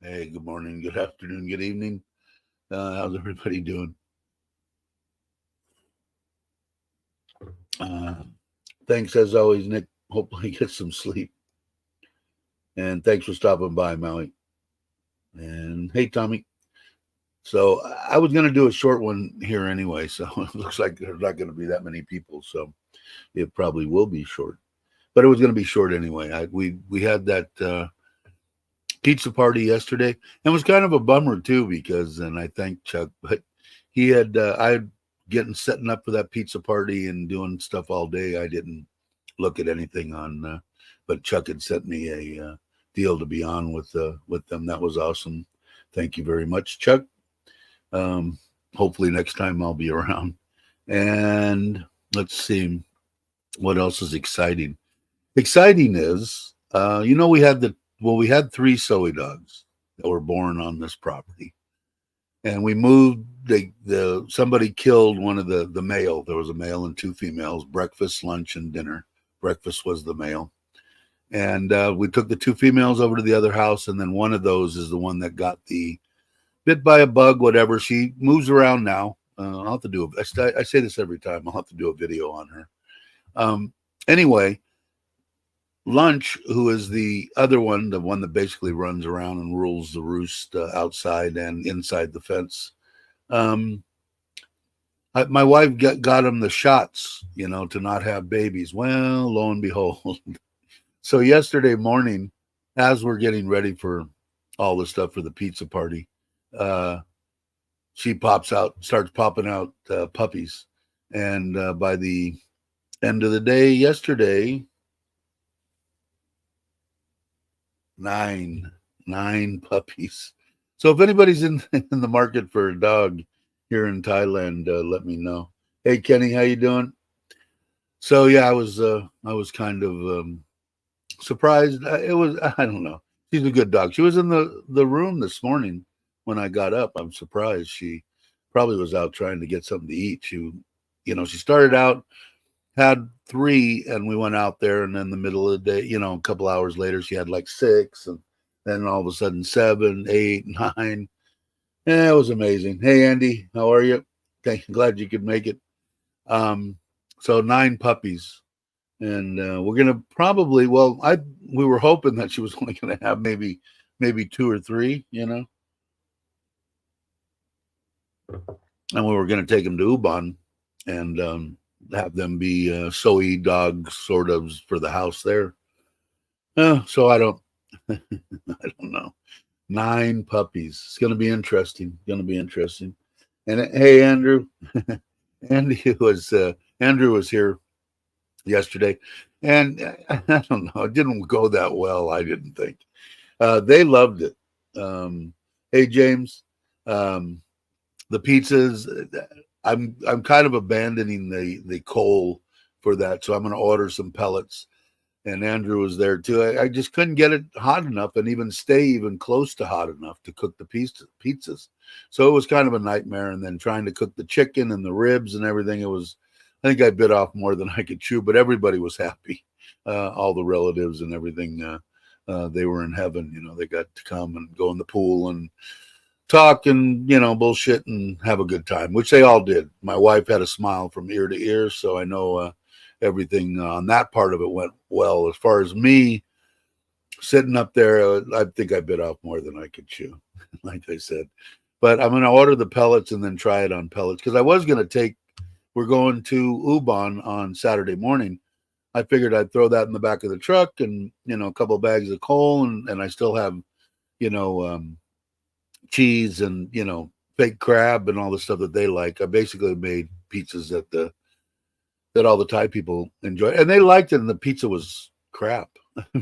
Hey, good morning, good afternoon, good evening. How's everybody doing? Thanks as always, Nick. Hopefully get some sleep. And thanks for stopping by, Maui. And hey, Tommy. So I was going to do a short one here anyway, so it looks like there's not going to be that many people, so it probably will be short. But it was going to be short anyway. We had that pizza party yesterday, and it was kind of a bummer too, because, and I thank Chuck, but he had I had setting up for that pizza party and doing stuff all day. I didn't look at anything on, but Chuck had sent me a deal to be on with them. That was awesome. Thank you very much, Chuck. Hopefully next time I'll be around. And let's see what else is exciting. Exciting is, we had 3 soy dogs that were born on this property, and we moved. Somebody killed one of the male. There was a male and 2 females. Breakfast, lunch, and dinner. Breakfast was the male, and we took the 2 females over to the other house, and then one of those is the one that got the bit by a bug. Whatever, she moves around now. I'll have to do. I say this every time. I'll have to do a video on her. Anyway. Lunch, who is the other one, the one that basically runs around and rules the roost outside and inside the fence. My wife got him the shots, to not have babies. Well, lo and behold. So yesterday morning, as we're getting ready for all the stuff for the pizza party, she starts popping out puppies. And by the end of the day yesterday, 9 puppies. So if anybody's in the market for a dog here in Thailand, let me know. Hey Kenny, how you doing? So yeah, I was kind of surprised. I don't know. She's a good dog. She was in the room this morning when I got up. I'm surprised. She probably was out trying to get something to eat. She started out, had 3, and we went out there, and then the middle of the day, a couple hours later, she had like 6, and then all of a sudden 7, 8, 9. Yeah, it was amazing. Hey Andy, how are you? Glad you could make it. So 9 puppies, and we're gonna probably, we were hoping that she was only gonna have maybe 2 or 3, and we were gonna take them to Ubon and have them be soy dogs, sort of, for the house there. So I don't know. 9 puppies. It's going to be interesting. And hey, Andrew, Andrew was here yesterday, and I don't know. It didn't go that well. I didn't think. They loved it. Hey, James, the pizzas. I'm kind of abandoning the coal for that, so I'm going to order some pellets. And Andrew was there too. I just couldn't get it hot enough, and even stay close to hot enough to cook the pizzas. So it was kind of a nightmare. And then trying to cook the chicken and the ribs and everything, I think I bit off more than I could chew. But everybody was happy. All the relatives and everything. They were in heaven. They got to come and go in the pool and talk and, bullshit and have a good time, which they all did. My wife had a smile from ear to ear, so I know everything on that part of it went well. As far as me sitting up there, I think I bit off more than I could chew, like I said. But I'm going to order the pellets and then try it on pellets because I was going to take. We're going to Ubon on Saturday morning. I figured I'd throw that in the back of the truck and a couple of bags of coal and I still have you know cheese and fake crab and all the stuff that they like. I basically made pizzas that all the Thai people enjoy, and they liked it. And the pizza was crap.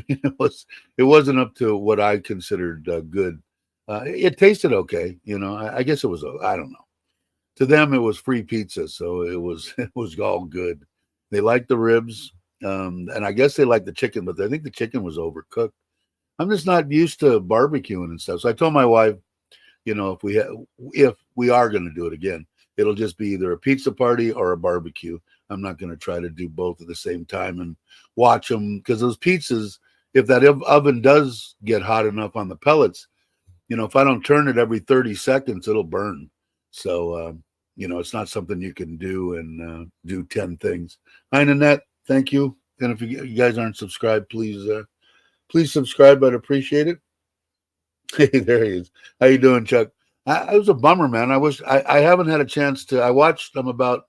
It wasn't up to what I considered good. It tasted okay, I guess it was. I don't know. To them, it was free pizza, so it was all good. They liked the ribs, and I guess they liked the chicken, but I think the chicken was overcooked. I'm just not used to barbecuing and stuff. So I told my wife, if we are going to do it again, it'll just be either a pizza party or a barbecue. I'm not going to try to do both at the same time and watch them because those pizzas, if that oven does get hot enough on the pellets, if I don't turn it every 30 seconds, it'll burn. So, it's not something you can do and do 10 things. Hi, Nanette. Thank you. And if you guys aren't subscribed, please subscribe. I'd appreciate it. Hey, there he is. How you doing, Chuck? I was a bummer, man. I haven't had a chance to. I watched them about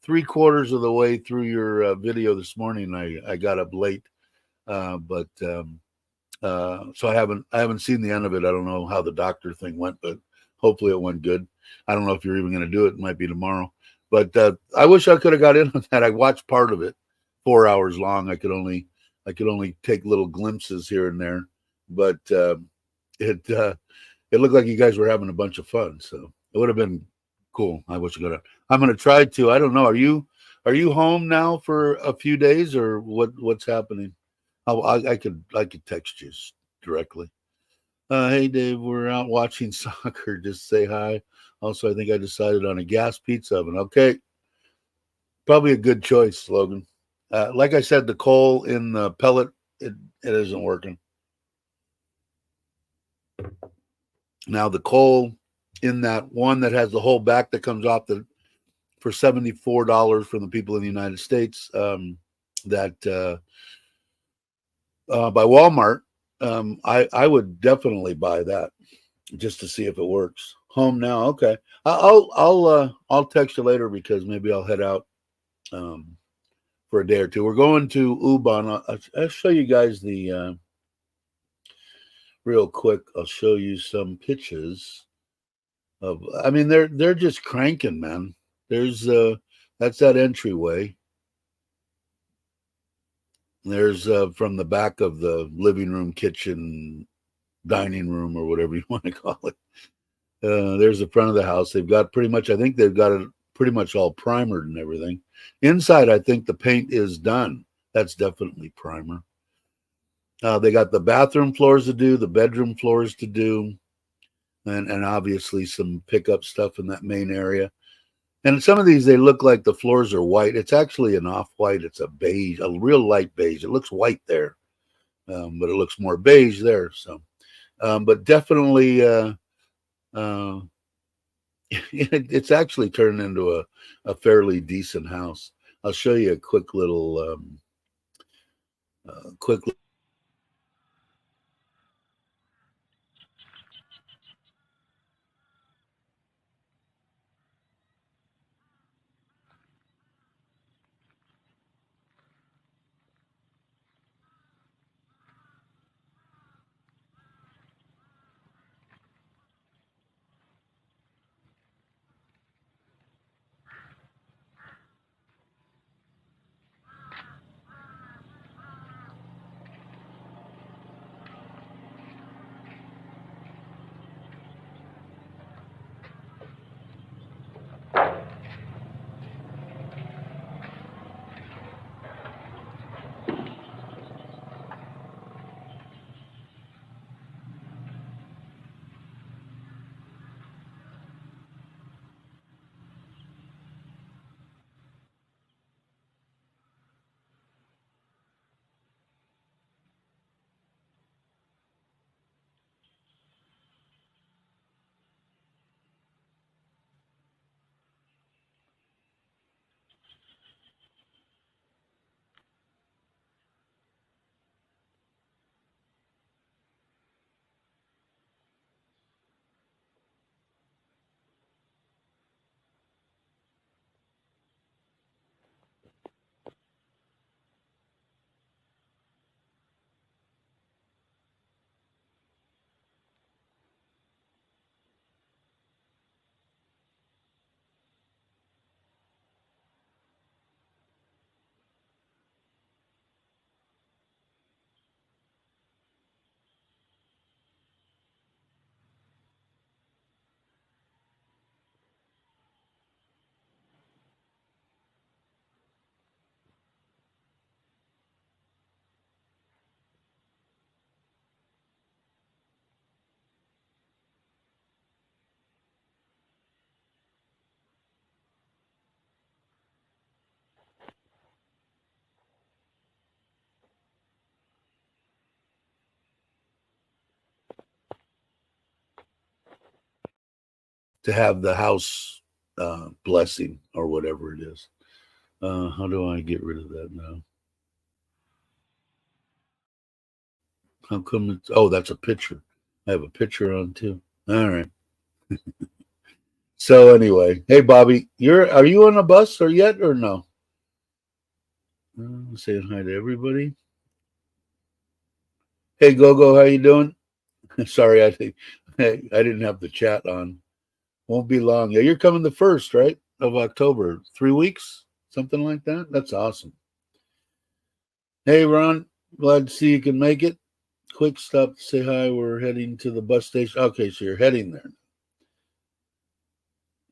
three-quarters of the way through your video this morning. I got up late, but so I haven't seen the end of it. I don't know how the doctor thing went, but hopefully it went good. I don't know if you're even going to do it. It might be tomorrow, but I wish I could have got in on that. I watched part of it, 4 hours long. I could only take little glimpses here and there, but it looked like you guys were having a bunch of fun. So it would have been cool. I wish I could have. I'm going to try to. I don't know. Are you home now for a few days or what's happening? I could text you directly. Hey Dave, we're out watching soccer. Just say hi. Also, I think I decided on a gas pizza oven. Okay, probably a good choice, Logan. Like I said, the coal in the pellet it isn't working. Now the coal in that one that has the whole back that comes off the for $74 from the people in the United States. That by Walmart. I would definitely buy that just to see if it works. Home now, okay. I'll text you later because maybe I'll head out um, for a day or two. We're going to Ubon. I'll show you guys the real quick. I'll show you some pictures of. I mean, they're just cranking, man. There's that's that entryway. There's from the back of the living room, kitchen, dining room, or whatever you want to call it. There's the front of the house. They've got pretty much. I think they've got it pretty much all primered and everything. Inside, I think the paint is done. That's definitely primer. They got the bathroom floors to do, the bedroom floors to do, and obviously some pickup stuff in that main area. And some of these, they look like the floors are white. It's actually an off-white. It's a beige, a real light beige. It looks white there, but it looks more beige there. So, but definitely, uh, it's actually turned into a fairly decent house. I'll show you a quick little, quick. to have the house blessing or whatever it is. How do I get rid of that now? How come it's, oh, that's a picture. I have a picture on too. All right. So anyway, hey Bobby, are you on a bus or yet or no? Saying hi to everybody. Hey Gogo, how you doing? Sorry, I didn't have the chat on. Won't be long. Yeah, you're coming the 1st, right, of October. 3 weeks, something like that. That's awesome. Hey Ron, glad to see you can make it. Quick stop to say hi. We're heading to the bus station. Okay, so you're heading there.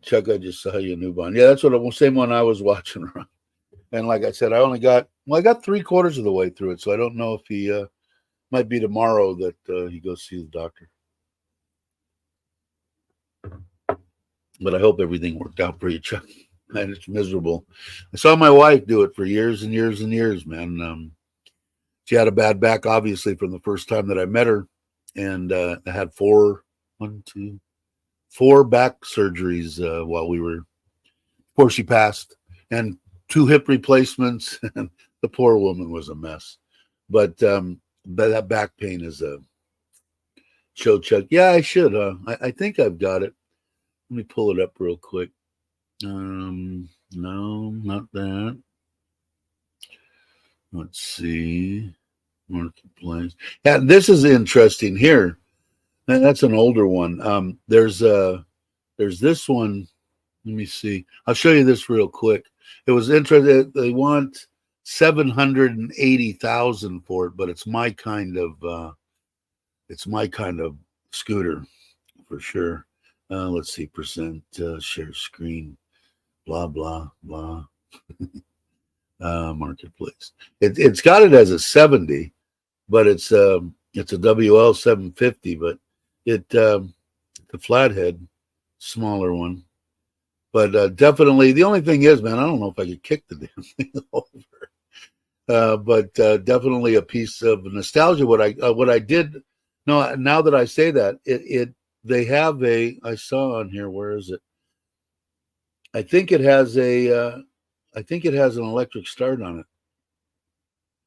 Chuck, I just saw you, newborn. Yeah, that's what the same one I was watching. And like I said, I got 3/4 of the way through it, so I don't know if he might be tomorrow that he goes see the doctor. But I hope everything worked out for you, Chuck. And it's miserable. I saw my wife do it for years and years and years, man. She had a bad back, obviously, from the first time that I met her, and I had 4 back surgeries before she passed, and 2 hip replacements. And the poor woman was a mess. But that back pain is a show, Chuck. Yeah, I should. I think I've got it. Let me pull it up real quick. No, not that. Let's see. Marketplace. Yeah, this is interesting here. And that's an older one. There's this one. Let me see. I'll show you this real quick. It was interesting. They want 780,000 for it, but it's my kind of scooter for sure. Let's see, percent share screen, blah blah blah. Marketplace. It's got it as a 70, but it's a WL 750, but the flathead, smaller one. But definitely, the only thing is, man, I don't know if I could kick the damn thing over. But definitely a piece of nostalgia. What I did. No, now that I say that, they have I saw on here. Where is it? I think it has an electric start on it.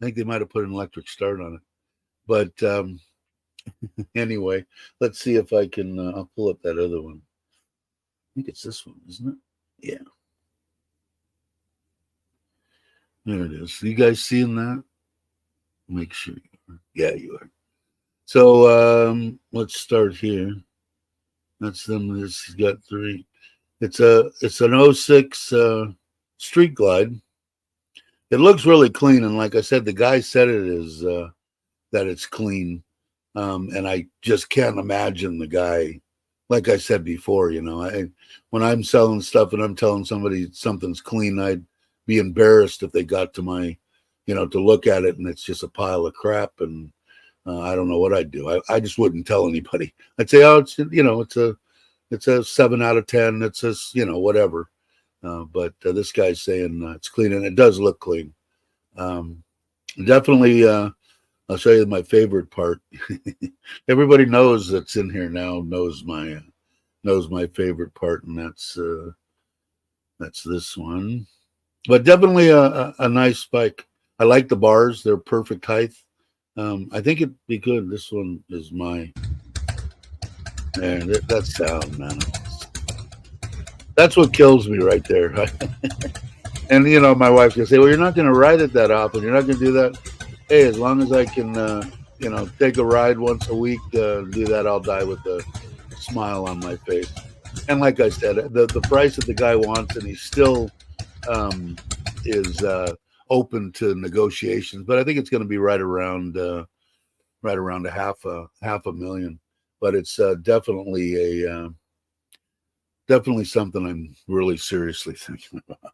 I think they might have put an electric start on it. But anyway, let's see if I can. I'll pull up that other one. I think it's this one, isn't it? Yeah. There it is. You guys seeing that? Make sure you are. Yeah, you are. So let's start here. That's them. This has got 3. It's an 06 Street Glide. It looks really clean, and like I said, the guy said it is that it's clean, and I just can't imagine the guy. Like I said before, when I'm selling stuff and I'm telling somebody something's clean, I'd be embarrassed if they got to my, to look at it and it's just a pile of crap, and I don't know what I'd do. I just wouldn't tell anybody. I'd say, oh, it's a 7 out of 10. It's a, whatever. But this guy's saying it's clean, and it does look clean. Definitely, I'll show you my favorite part. Everybody knows that's in here now knows my favorite part, and that's this one. But definitely a nice bike. I like the bars; they're perfect height. I think it'd be good. This one is my. Man, that sound, man. That's what kills me right there. And my wife can say, "Well, you're not going to ride it that often. You're not going to do that." Hey, as long as I can, take a ride once a week, do that, I'll die with a smile on my face. And like I said, the price that the guy wants, and he still is open to negotiations. But I think it's going to be right around a half a million. But it's definitely something I'm really seriously thinking about.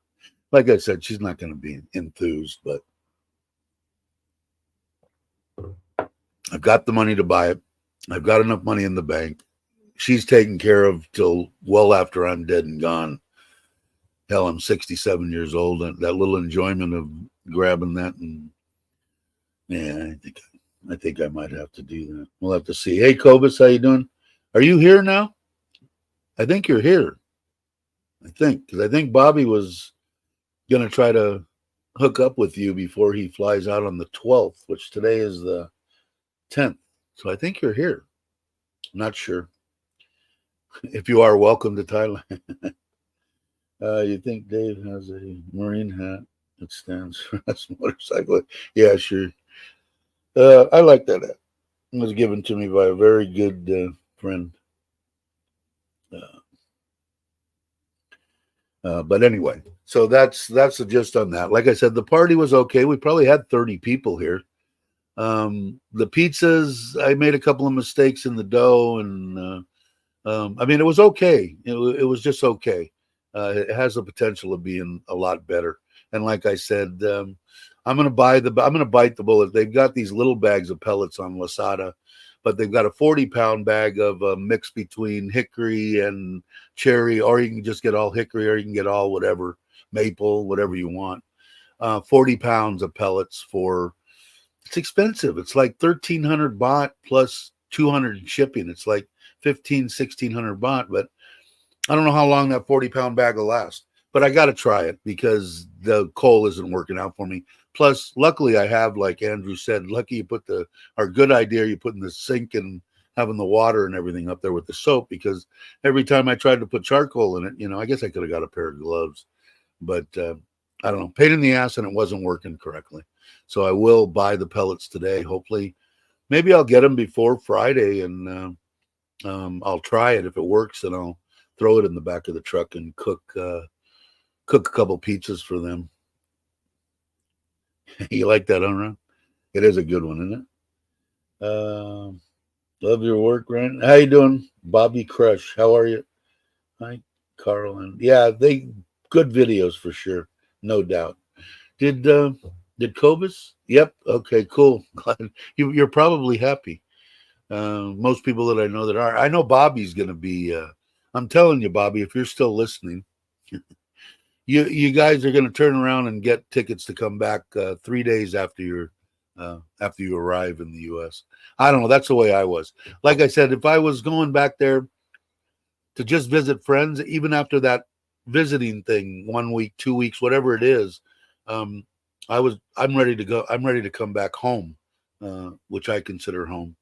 Like I said, she's not going to be enthused, but I've got the money to buy it. I've got enough money in the bank. She's taken care of till well after I'm dead and gone. Hell, I'm 67 years old, and that little enjoyment of grabbing that, and yeah, I think I might have to do that. We'll have to see. Hey, Cobus, how you doing? Are you here now? I think you're here. Because I think Bobby was going to try to hook up with you before he flies out on the 12th, which today is the 10th. So I think you're here. I'm not sure. If you are, welcome to Thailand. You think Dave has a Marine hat that stands for us motorcycle? Yeah, sure. I like that hat. It was given to me by a very good friend. But anyway, so that's the gist on that. Like I said, the party was okay. We probably had 30 people here. The pizzas, I made a couple of mistakes in the dough, and I mean, it was okay. It was just okay. It has the potential of being a lot better. And like I said, I'm gonna bite the bullet. They've got these little bags of pellets on Lasada, but they've got a 40-pound bag of a mix between hickory and cherry, or you can just get all hickory, or you can get all whatever, maple, whatever you want. 40 pounds of pellets for, it's expensive. It's like 1,300 baht plus 200 shipping. It's like 1,600 baht, but I don't know how long that 40-pound bag will last. But I got to try it because the coal isn't working out for me. Plus, luckily, I have, like Andrew said, lucky you put our good idea, you put in the sink and having the water and everything up there with the soap, because every time I tried to put charcoal in it, I guess I could have got a pair of gloves. But I don't know, pain in the ass, and it wasn't working correctly. So I will buy the pellets today. Hopefully, maybe I'll get them before Friday, and I'll try it. If it works, then I'll throw it in the back of the truck and cook a couple pizzas for them. You like that, huh, Ron? It is a good one, isn't it? Love your work, Ryan. How you doing, Bobby Crush? How are you? Hi, Carl. And yeah, they good videos for sure, no doubt. Did Cobus? Yep. Okay, cool. Glad you're probably happy. Most people that I know that are. I know Bobby's going to be. I'm telling you, Bobby, if you're still listening, you guys are going to turn around and get tickets to come back 3 days after you arrive in the U.S. I don't know. That's the way I was. Like I said, if I was going back there to just visit friends, even after that visiting thing, 1 week, 2 weeks, whatever it is, I'm ready to go. I'm ready to come back home, which I consider home.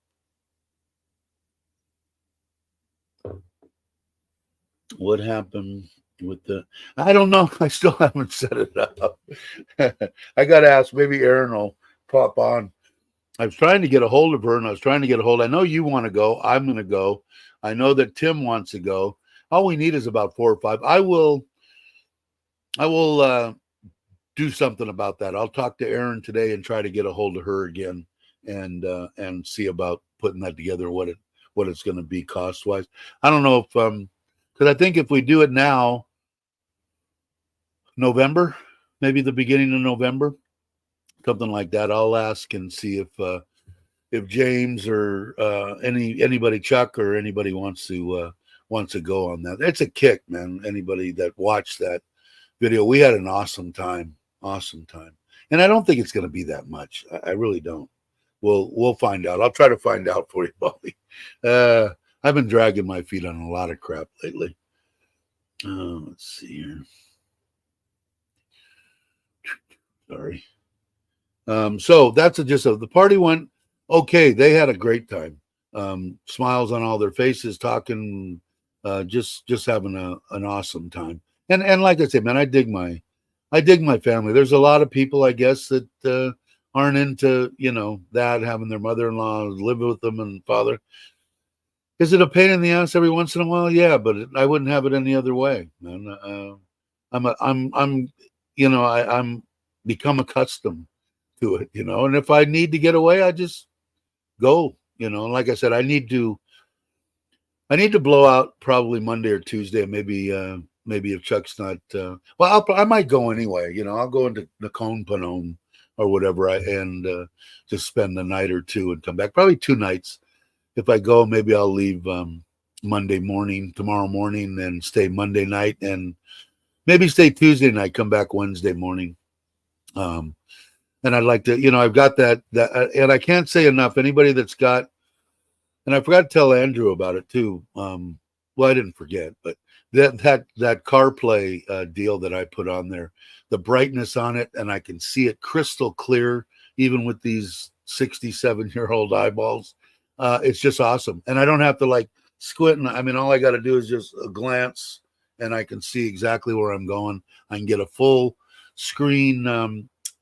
What happened with I don't know. I still haven't set it up. I got to ask. Maybe Aaron will pop on. I was trying to get a hold of her, and I was trying to get a hold. I know you want to go. I'm going to go. I know that Tim wants to go. All we need is about 4 or 5. I will do something about that. I'll talk to Aaron today and try to get a hold of her again, and see about putting that together. What it's going to be cost wise. I don't know if because I think if we do it now, November, maybe the beginning of November, something like that. I'll ask and see if James or anybody, Chuck or anybody wants to go on that. It's a kick, man. Anybody that watched that video, we had an awesome time, and I don't think it's going to be that much. I really don't. We'll find out. I'll try to find out for you, Bobby. I've been dragging my feet on a lot of crap lately. Let's see here. Sorry. So that's the gist of the party. Went okay. They had a great time. Smiles on all their faces, talking, just having an awesome time. And like I said, man, I dig my family. There's a lot of people, I guess, that aren't into that, having their mother-in-law live with them and father. Is it a pain in the ass every once in a while? Yeah, but I wouldn't have it any other way, man. I'm become accustomed to it, and if I need to get away, I just go, and like I said, I need to blow out probably Monday or Tuesday, maybe if Chuck's not, I might go anyway, I'll go into Nakhon Phanom or whatever, and just spend a night or two and come back, probably 2 nights. If I go, maybe I'll leave tomorrow morning, and stay Monday night, and maybe stay Tuesday night, come back Wednesday morning. And I'd like to, I've got that, and I can't say enough. Anybody that's got, and I forgot to tell Andrew about it too. well, I didn't forget, but that CarPlay deal that I put on there, the brightness on it, and I can see it crystal clear, even with these 67-year-old eyeballs. It's just awesome, and I don't have to like squint. I mean, all I got to do is just a glance, and I can see exactly where I'm going. I can get a full screen.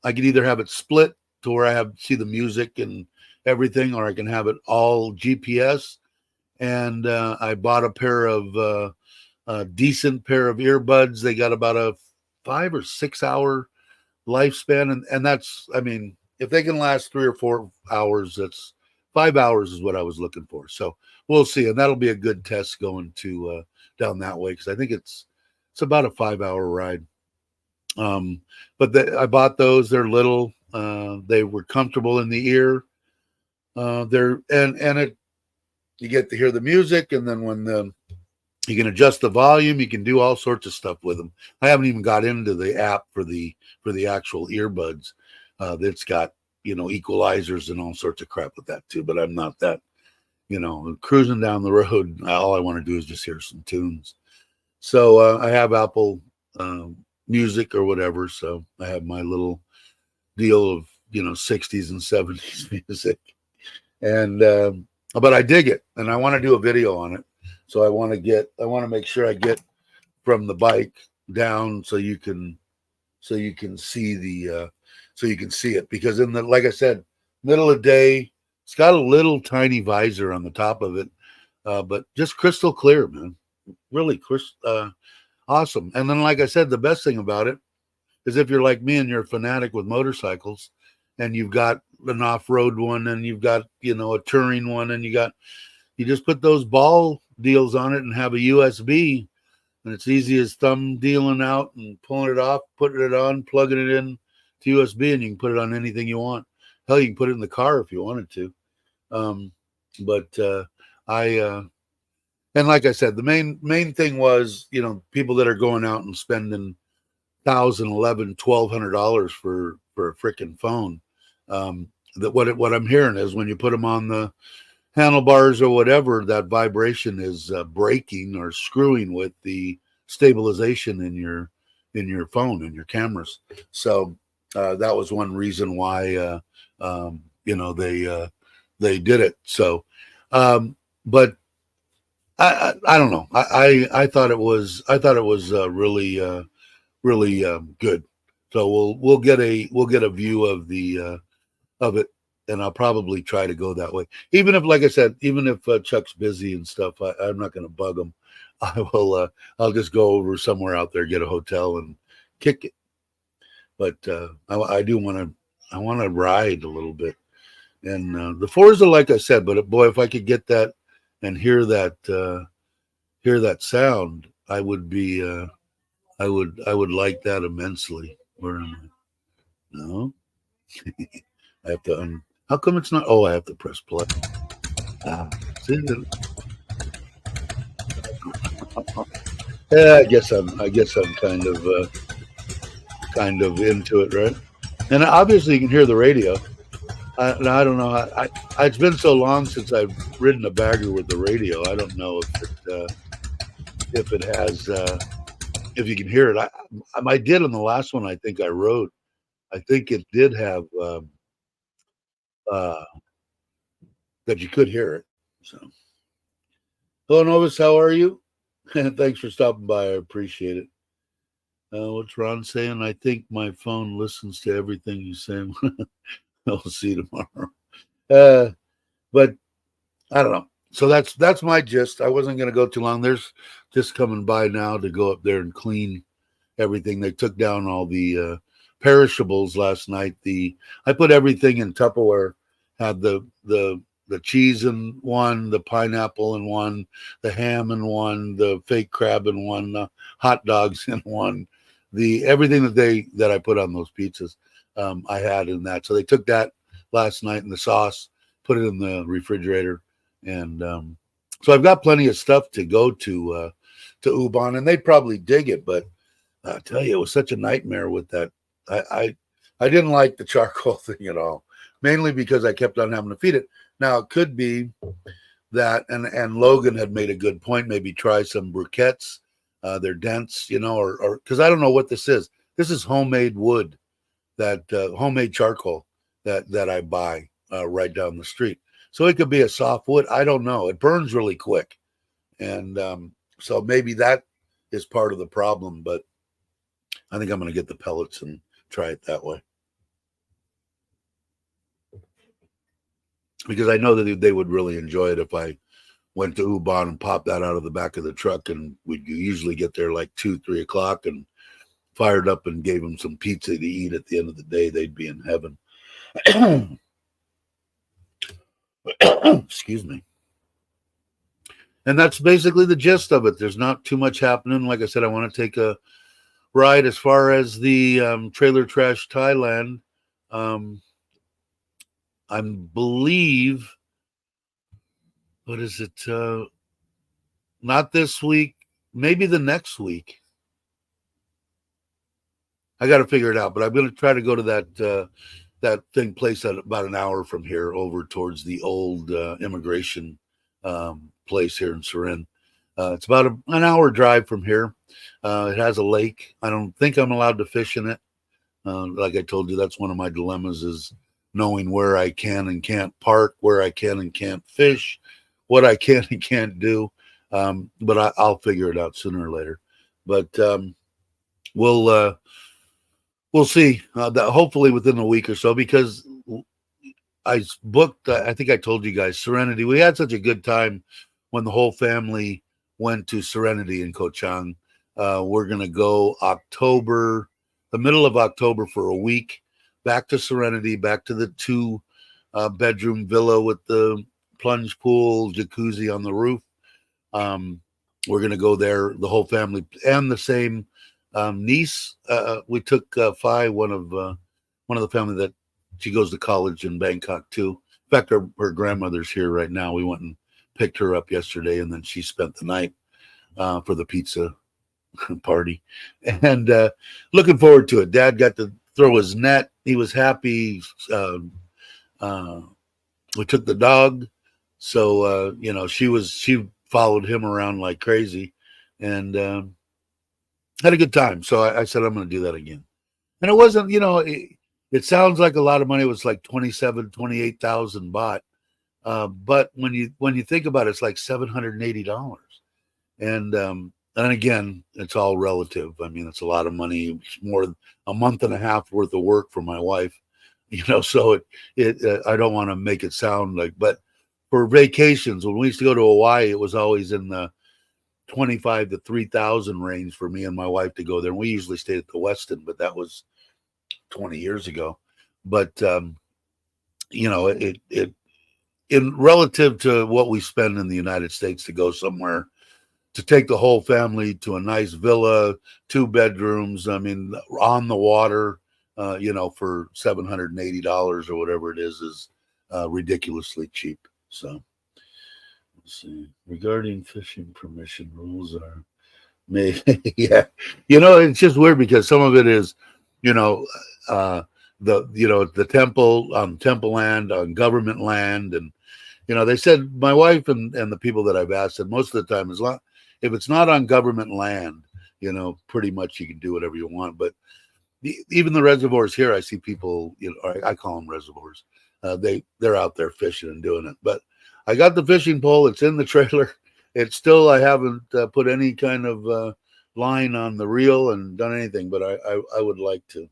I can either have it split to where I have see the music and everything, or I can have it all GPS. And I bought a pair of a decent pair of earbuds. They got about a 5 or 6 hour lifespan, and that's, I mean, if they can last 3 or 4 hours, that's 5 hours is what I was looking for. So we'll see, and that'll be a good test going to down that way, because I think it's about a 5 hour ride. But I bought those. They're little. They were comfortable in the ear. They're and it you get to hear the music, and then when you can adjust the volume, you can do all sorts of stuff with them. I haven't even got into the app for the actual earbuds. That's got equalizers and all sorts of crap with that too. But I'm not that cruising down the road. All I want to do is just hear some tunes. So I have Apple Music or whatever. So I have my little deal of 60s and 70s music, and but I dig it, and I want to do a video on it. So I want to make sure I get from the bike down so you can see it, because in the, like I said, middle of the day, it's got a little tiny visor on the top of it, but just crystal clear, man. Really awesome. And then, like I said, the best thing about it is if you're like me and you're a fanatic with motorcycles, and you've got an off-road one, and you've got a touring one, and you just put those ball deals on it and have a USB, and it's easy as thumb dealing out and pulling it off, putting it on, plugging it in to USB, and you can put it on anything you want. Hell, you can put it in the car if you wanted to. And like I said, the main thing was, people that are going out and spending $1,000, $1,100, $1,200 for a freaking phone. That what I'm hearing is when you put them on the handlebars or whatever, that vibration is breaking or screwing with the stabilization in your phone and your cameras. So that was one reason why they did it. So, but I don't know. I thought it was really good. So we'll get a view of it, and I'll probably try to go that way. Even if, like I said, Chuck's busy and stuff, I'm not going to bug him. I'll just go over somewhere out there, get a hotel, and kick it. But I do want to ride a little bit, and the Forza, like I said. But boy, if I could get that and hear that sound, I would be I would like that immensely. Where am I? No, I have to. How come it's not? Oh, I have to press play. See, yeah, I guess I'm kind of into it, right? And obviously, you can hear the radio. And I don't know. It's been so long since I've ridden a bagger with the radio. I don't know if it has if you can hear it. I did on the last one. I think I rode. I think it did have that you could hear it. So, hello, Novus. How are you? Thanks for stopping by. I appreciate it. What's Ron saying? I think my phone listens to everything you say. We'll see tomorrow. But I don't know. So that's my gist. I wasn't going to go too long. There's just coming by now to go up there and clean everything. They took down all the perishables last night. I put everything in Tupperware. Had the cheese in one, the pineapple in one, the ham in one, the fake crab in one, the hot dogs in one, everything that I put on those pizzas, I had in that. So they took that last night, and the sauce, put it in the refrigerator, and so I've got plenty of stuff to go to Ubon, and they'd probably dig it. But I tell you, it was such a nightmare with that. I didn't like the charcoal thing at all, mainly because I kept on having to feed it. Now, it could be that, and Logan had made a good point. Maybe try some briquettes. They're dense, or because I don't know what this is. This is homemade wood, that homemade charcoal that I buy right down the street. So it could be a soft wood. I don't know. It burns really quick, and so maybe that is part of the problem. But I think I'm going to get the pellets and try it that way, because I know that they would really enjoy it if I went to U-Bahn and popped that out of the back of the truck, and we'd usually get there like 2-3 o'clock and fired up and gave them some pizza to eat. At the end of the day, they'd be in heaven. Excuse me. And that's basically the gist of it. There's not too much happening. Like I said, I want to take a ride as far as the Trailer Trash Thailand. I believe, what is it? Not this week, maybe the next week. I got to figure it out, but I'm going to try to go to that thing place at about an hour from here, over towards the old immigration place here in Surin. It's about an hour drive from here. It has a lake. I don't think I'm allowed to fish in it. Like I told you, that's one of my dilemmas, is knowing where I can and can't park, where I can and can't fish, what I can and can't do. But I'll figure it out sooner or later. But we'll see. That hopefully within a week or so, because I booked. I think I told you guys, Serenity. We had such a good time when the whole family went to Serenity in Koh Chang. We're gonna go the middle of October, for a week, back to Serenity, back to the 2-bedroom villa with the plunge pool, jacuzzi on the roof. We're going to go there, the whole family, and the same niece. We took Phi, one of the family that she goes to college in Bangkok too. In fact, her grandmother's here right now. We went and picked her up yesterday, and then she spent the night for the pizza party. And looking forward to it. Dad got to throw his net. He was happy. We took the dog, so she followed him around like crazy, and had a good time. So I said I'm going to do that again. And it wasn't, it sounds like a lot of money. It was like 28,000 baht. But when you think about it, it's like $780. And again, it's all relative. I mean, it's a lot of money. It's more than a month and a half worth of work for my wife, so I don't want to make it sound like, but for vacations, when we used to go to Hawaii, it was always in the 25 to 3,000 range for me and my wife to go there. And we usually stayed at the Westin, but that was 20 years ago. But, it in relative to what we spend in the United States to go somewhere, to take the whole family to a nice villa, 2 bedrooms, I mean, on the water, for $780 or whatever it is ridiculously cheap. So let's see. Regarding fishing permission, rules are made. Yeah. It's just weird because some of it is, the temple on temple land, on government land. And, they said, my wife and the people that I've asked, said most of the time, if it's not on government land, pretty much you can do whatever you want. But even the reservoirs here, I see people, I call them reservoirs. They're out there fishing and doing it. But I got the fishing pole. It's in the trailer. It's still, I haven't put any kind of line on the reel and done anything, but I would like to.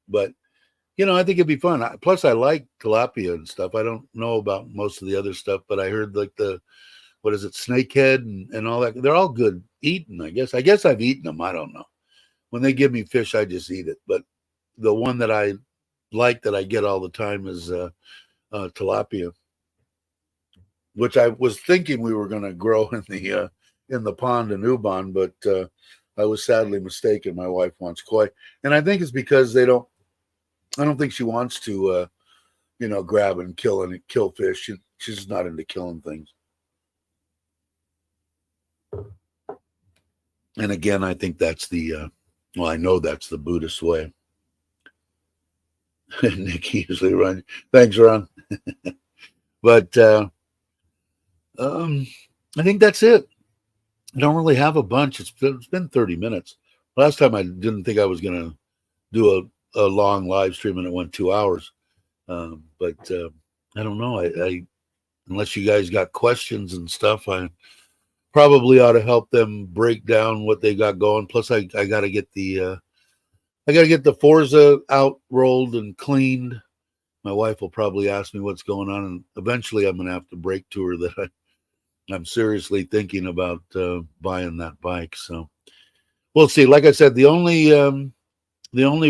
But, I think it'd be fun. Plus, I like tilapia and stuff. I don't know about most of the other stuff, but I heard like what is it, snakehead and all that. They're all good eating, I guess. I guess I've eaten them. I don't know. When they give me fish, I just eat it. But the one that I like, that I get all the time, is tilapia, which I was thinking we were going to grow in the pond in U-Bahn, but I was sadly mistaken. My wife wants koi, and I think it's because I don't think she wants to, grab and kill fish. She's not into killing things. And again, I think that's I know that's the Buddhist way. Nick usually runs. Thanks, Ron. But um, I think that's it. I don't really have a bunch. It's been 30 minutes. Last time I didn't think I was going to do a long live stream and it went 2 hours. But I don't know. I unless you guys got questions and stuff, I probably ought to help them break down what they got going. Plus, I got to get the Forza out rolled and cleaned. My wife will probably ask me what's going on, and eventually I'm going to have to break to her that I'm seriously thinking about buying that bike. So we'll see. Like I said, the only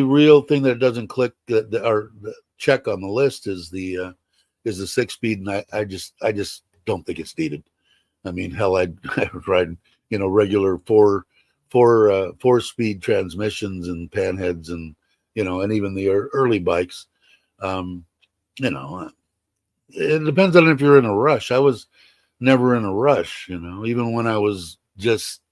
real thing that doesn't click or the check on the list is the 6-speed, and I just don't think it's needed. I mean, hell, I'd ride regular four-speed transmissions and panheads, and and even the early bikes. Um, it depends on if you're in a rush. I was never in a rush, even when I was just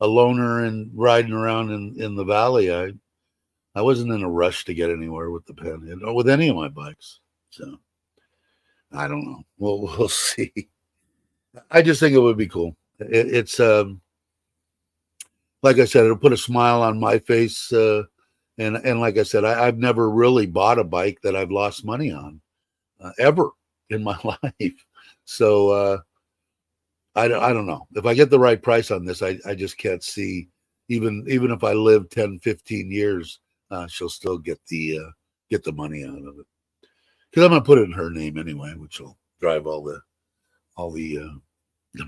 a loner and riding around in the valley. I wasn't in a rush to get anywhere with the panhead or with any of my bikes. So I don't know. We'll see. I just think it would be cool. It's like I said, it'll put a smile on my face. And like I said, I've never really bought a bike that I've lost money on ever in my life. So I don't know if I get the right price on this. I just can't see even if I live 10, 15 years, she'll still get the money out of it because I'm gonna put it in her name anyway, which will drive all the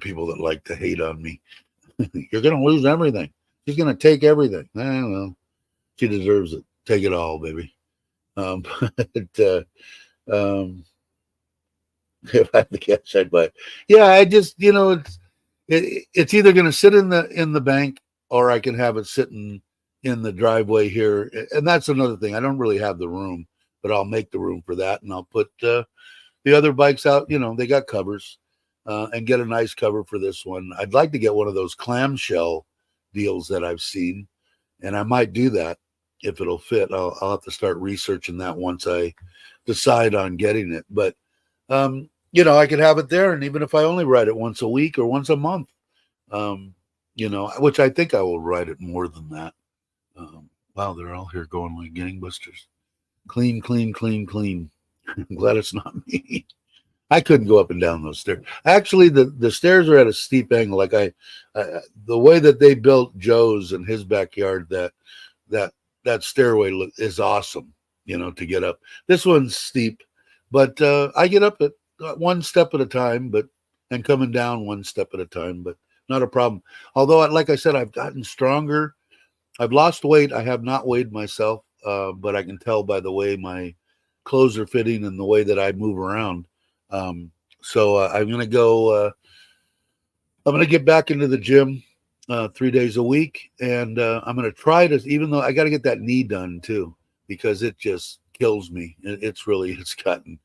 people that like to hate on me. You're gonna lose everything. She's gonna take everything. Well, she deserves it. Take it all, baby. But if I had the cash, I'd buy it. Yeah, I just it's either going to sit in the bank or I can have it sitting in the driveway here, and that's another thing. I don't really have the room, but I'll make the room for that, and I'll put the other bikes out. They got covers, and get a nice cover for this one. I'd like to get one of those clamshell deals that I've seen, and I might do that if it'll fit. I'll have to start researching that once I decide on getting it, but. I could have it there, and even if I only ride it once a week or once a month, which I think I will ride it more than that. Wow, they're all here going like gangbusters. Clean, clean, clean, clean. I'm glad it's not me. I couldn't go up and down those stairs. Actually, the stairs are at a steep angle. Like the way that they built Joe's in his backyard, that stairway is awesome. To get up. This one's steep, but I get up at one step at a time, and coming down one step at a time, but not a problem. Although, like I said, I've gotten stronger. I've lost weight. I have not weighed myself, but I can tell by the way my clothes are fitting and the way that I move around. So I'm gonna go. I'm gonna get back into the gym 3 days a week, and I'm gonna try to. Even though I got to get that knee done too, because it just kills me. It's gotten.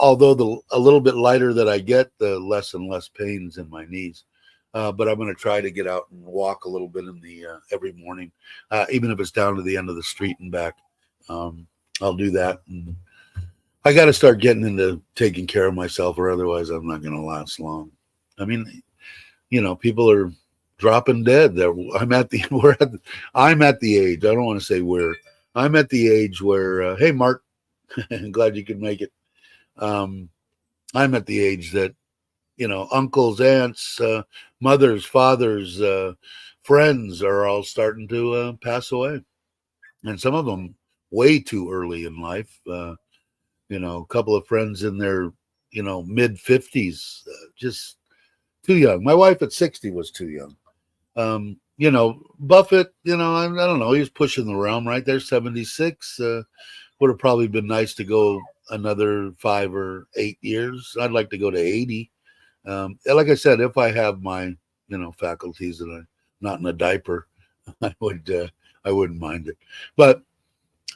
Although a little bit lighter that I get, the less and less pains in my knees. But I'm going to try to get out and walk a little bit in the every morning, even if it's down to the end of the street and back. I'll do that. And I got to start getting into taking care of myself, or otherwise I'm not going to last long. I mean, people are dropping dead. I'm at the age. I don't want to say where. I'm at the age where. Hey, Mark, I'm glad you could make it. I'm at the age that, uncles, aunts, mothers, fathers, friends are all starting to pass away. And some of them way too early in life. A couple of friends in their, mid 50s, just too young. My wife at 60 was too young. Buffett, I don't know. He was pushing the realm right there, 76. Would have probably been nice to go another 5 or 8 years. I'd like to go to 80. Like I said, if I have my, faculties and I'm not in a diaper, I wouldn't mind it. But,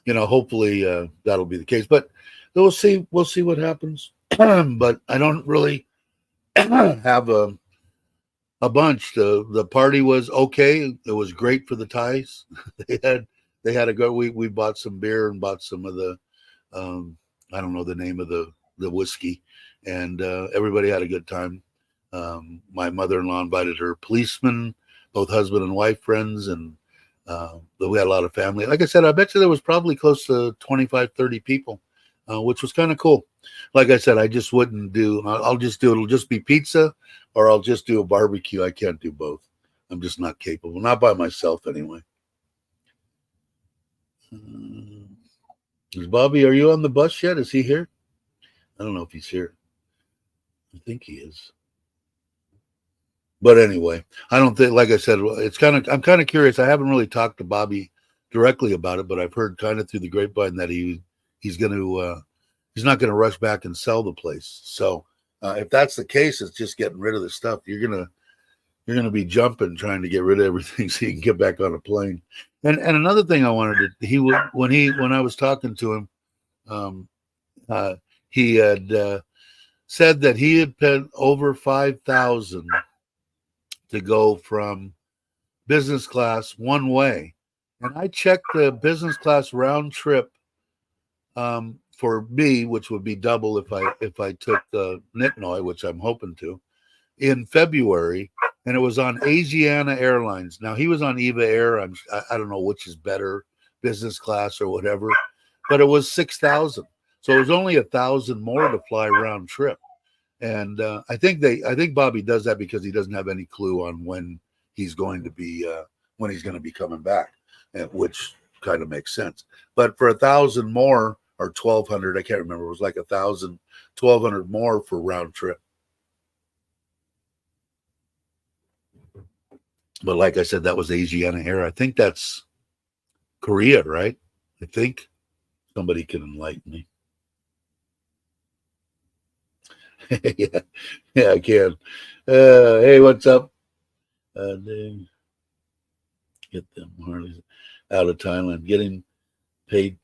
hopefully that'll be the case. But we'll see what happens. But I don't really have a bunch. The party was okay. It was great for the ties. they had a go. We bought some beer and bought some of the I don't know the name of the whiskey, and everybody had a good time. My mother-in-law invited her policemen, both husband and wife friends, and we had a lot of family. Like I said, I bet you there was probably close to 25, 30 people, which was kind of cool. Like I said, I just wouldn't do, I'll just do, it'll just be pizza, or I'll just do a barbecue. I can't do both. I'm just not capable, not by myself anyway. Is Bobby, are you on the bus yet? Is he here? I don't know if he's here. I think he is. But anyway, I don't think, like I said, I'm kind of curious. I haven't really talked to Bobby directly about it, but I've heard kind of through the grapevine that he's going to, he's not going to rush back and sell the place. So if that's the case, it's just getting rid of the stuff. You're going to be jumping, trying to get rid of everything so you can get back on a plane. And another thing I wanted to, when I was talking to him, he had said that he had paid over 5,000 to go from business class one way. And I checked the business class round trip for me, which would be double if I took the Nitnoy, which I'm hoping to, in February, and it was on Asiana Airlines. Now he was on Eva Air. I don't know which is better, business class or whatever, but it was 6,000. So it was only 1,000 more to fly round trip. And I think Bobby does that because he doesn't have any clue on when he's going to be coming back, which kind of makes sense. But for 1,000 more or 1,200, I can't remember. It was like 1,000, 1,200 more for round trip. But like I said, that was Asiana Air. I think that's Korea, right? I think somebody can enlighten me. yeah, I can. Hey, what's up? Get them Harleys out of Thailand. Getting paid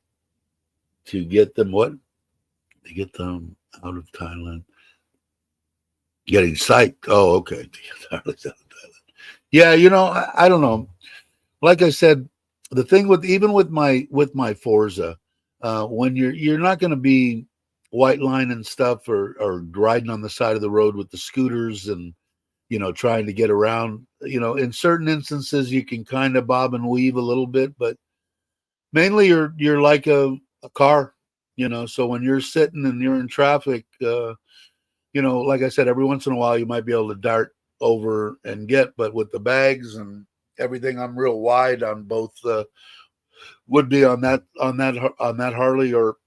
to get them what? To get them out of Thailand. Getting psyched. Oh, okay. To get Harleys out of Thailand. Yeah, I don't know. Like I said, the thing with my Forza, when you're not going to be white line and stuff or riding on the side of the road with the scooters and trying to get around, in certain instances you can kind of bob and weave a little bit, but mainly you're like a car, so when you're sitting and you're in traffic, like I said, every once in a while you might be able to dart over and get, but with the bags and everything, I'm real wide on both, would be on that Harley, or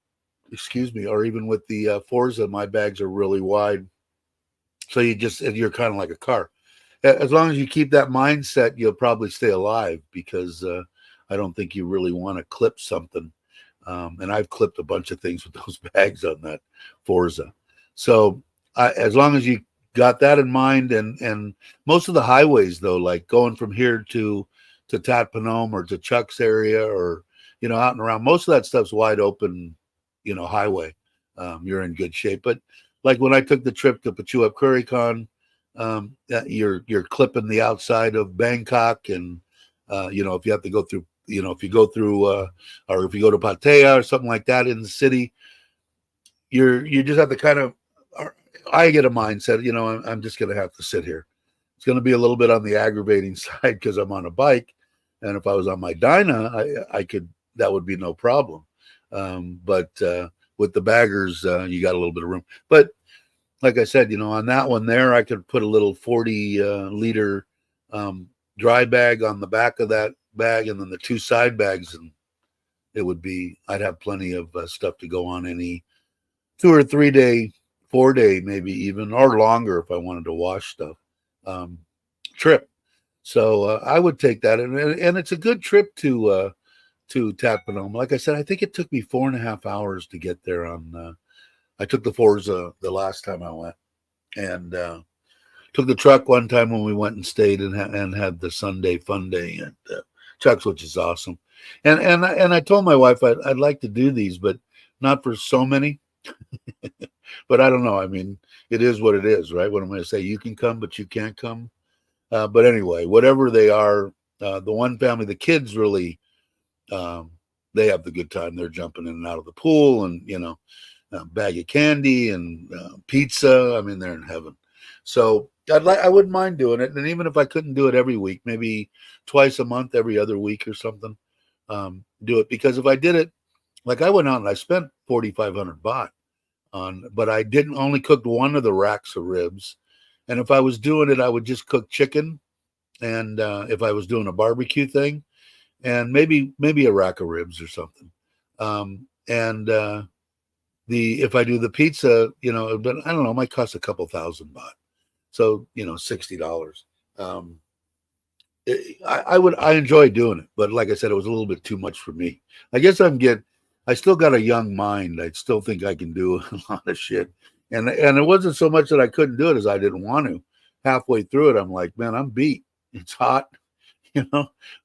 excuse me, or even with the Forza, my bags are really wide. So you're kind of like a car. As long as you keep that mindset, you'll probably stay alive, because I don't think you really want to clip something. And I've clipped a bunch of things with those bags on that Forza. So as long as you got that in mind, and most of the highways, though, like going from here to Tatpanome or to Chuck's area, or out and around, most of that stuff's wide open, highway. You're in good shape. But like when I took the trip to Pachuap Kurikon, you're clipping the outside of Bangkok, and if you have to go through, if you go through, or if you go to Pattaya or something like that in the city, you just have to kind of. I get a mindset, I'm just going to have to sit here. It's going to be a little bit on the aggravating side because I'm on a bike, and if I was on my Dyna, I could. That would be no problem. But with the baggers, you got a little bit of room. But like I said, on that one there, I could put a little 40-liter dry bag on the back of that bag, and then the two side bags, and I'd have plenty of stuff to go on any 2 or 3 day, 4 day, maybe even, or longer if I wanted to wash stuff, trip. So I would take that, and it's a good trip to Tatpanome. Like I said, I think it took me 4.5 hours to get there on. I took the Forza the last time I went, and took the truck one time when we went and stayed and had the Sunday fun day at Chuck's, which is awesome. And I told my wife I'd like to do these, but not for so many. But I don't know. I mean, it is what it is, right? What I'm going to say, you can come, but you can't come. But anyway, whatever they are, the one family, the kids really, they have the good time. They're jumping in and out of the pool, and a bag of candy and pizza. I mean, they're in heaven. So I wouldn't mind doing it, and even if I couldn't do it every week, maybe twice a month, every other week or something, do it. Because if I did it, like I went out and I spent 4,500 baht on, but I didn't only cooked one of the racks of ribs, and if I was doing it, I would just cook chicken, and if I was doing a barbecue thing, and maybe a rack of ribs or something, and the if I do the pizza, but I don't know, it might cost a couple thousand baht. So, $60. Um, I enjoy doing it, but like I said, it was a little bit too much for me. I guess I still got a young mind. I still think I can do a lot of shit. And it wasn't so much that I couldn't do it as I didn't want to. Halfway through it, I'm like, man, I'm beat. It's hot,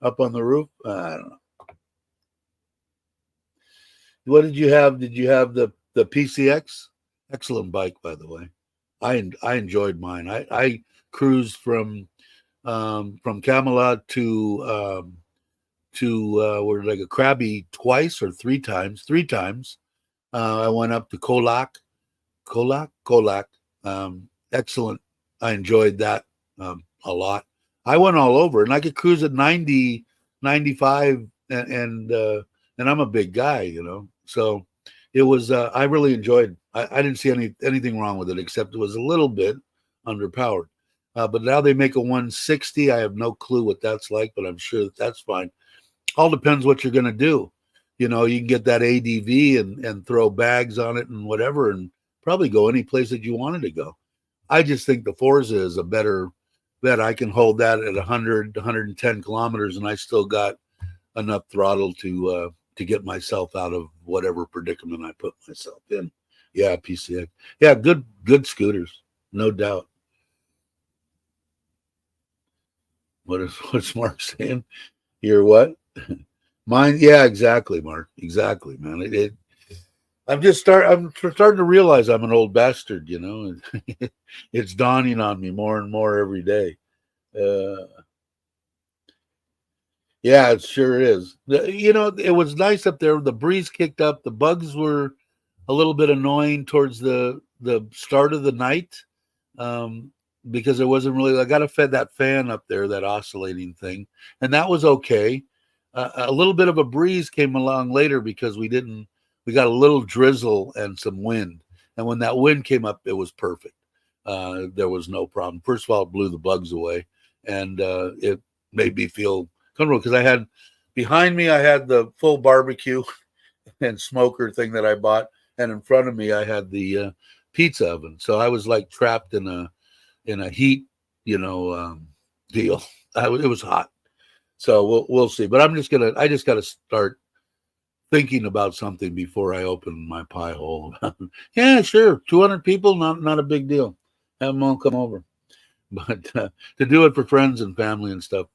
up on the roof. I don't know. What did you have? Did you have the PCX? Excellent bike, by the way. I enjoyed mine. I cruised from Camelot to where like a Krabi twice or three times. Three times. I went up to Kolak. Excellent. I enjoyed that a lot. I went all over, and I could cruise at 90, 95, and I'm a big guy, so it was. I really enjoyed. I didn't see anything wrong with it, except it was a little bit underpowered. But now they make a 160. I have no clue what that's like, but I'm sure that's fine. All depends what you're going to do. You can get that ADV and throw bags on it and whatever, and probably go any place that you wanted to go. I just think the Forza is a better bet. I can hold that at 100, 110 kilometers, and I still got enough throttle to get myself out of whatever predicament I put myself in. Yeah, PCX. Yeah, good scooters, no doubt. What's Mark saying? You're what? Mine? Yeah, exactly, Mark. Exactly, man. I'm starting to realize I'm an old bastard, and it's dawning on me more and more every day. Yeah, it sure is. It was nice up there. The breeze kicked up. The bugs were a little bit annoying towards the start of the night, because there wasn't really. I got to fed that fan up there, that oscillating thing, and that was okay. A little bit of a breeze came along later because we got a little drizzle and some wind, and when that wind came up, it was perfect. There was no problem. First of all, it blew the bugs away, and it made me feel comfortable because behind me I had the full barbecue and smoker thing that I bought, and in front of me I had the pizza oven. So I was like trapped in a heat, deal. It was hot. So we'll see. But I just got to start thinking about something before I open my pie hole. Yeah, sure. 200 people, not a big deal. Have them all come over. But to do it for friends and family and stuff,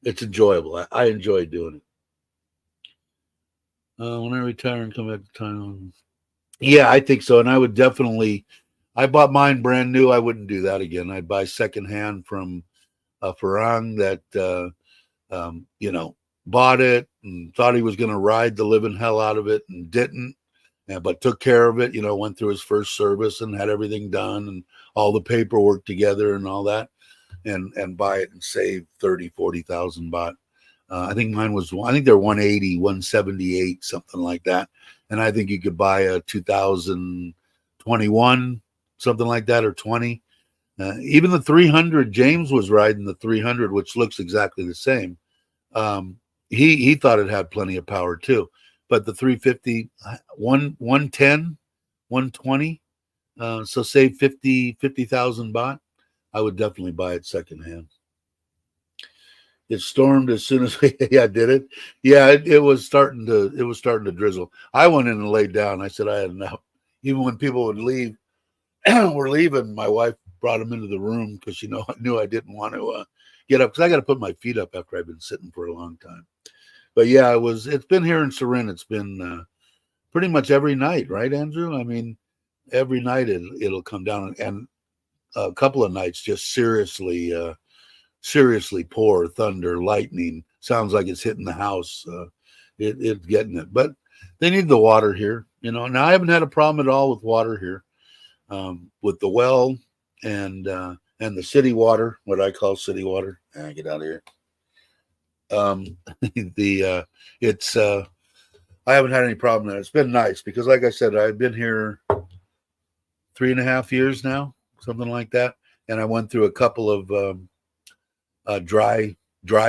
it's enjoyable. I enjoy doing it. When I retire and come back to Thailand. Yeah, I think so. And I would definitely, I bought mine brand new. I wouldn't do that again. I'd buy secondhand from a Farang that, bought it and thought he was going to ride the living hell out of it and didn't, but took care of it, went through his first service and had everything done and all the paperwork together and all that, and buy it and save 30,000-40,000 baht. I think they're 180, 178, something like that. And I think you could buy a 2021, something like that, or 20. Even the 300, James was riding the 300, which looks exactly the same. He thought it had plenty of power too, but the 350, 110, 120, so save 50,000 baht. I would definitely buy it secondhand. It stormed as soon as did it? Yeah, it was starting to drizzle. I went in and laid down. I said I had enough. Even when people would leave, were leaving, my wife brought them into the room because I knew I didn't want to get up, because I got to put my feet up after I've been sitting for a long time. But yeah, it's been here in Surin. It's been pretty much every night, right, Andrew? I mean, every night it'll come down, and a couple of nights just seriously poor thunder, lightning. Sounds like it's hitting the house. It's getting it. But they need the water here. Now I haven't had a problem at all with water here, with the well and the city water, what I call city water. Get out of here. The it's I haven't had any problem there. It's been nice because, like I said, I've been here 3.5 years now, something like that, and I went through a couple of dry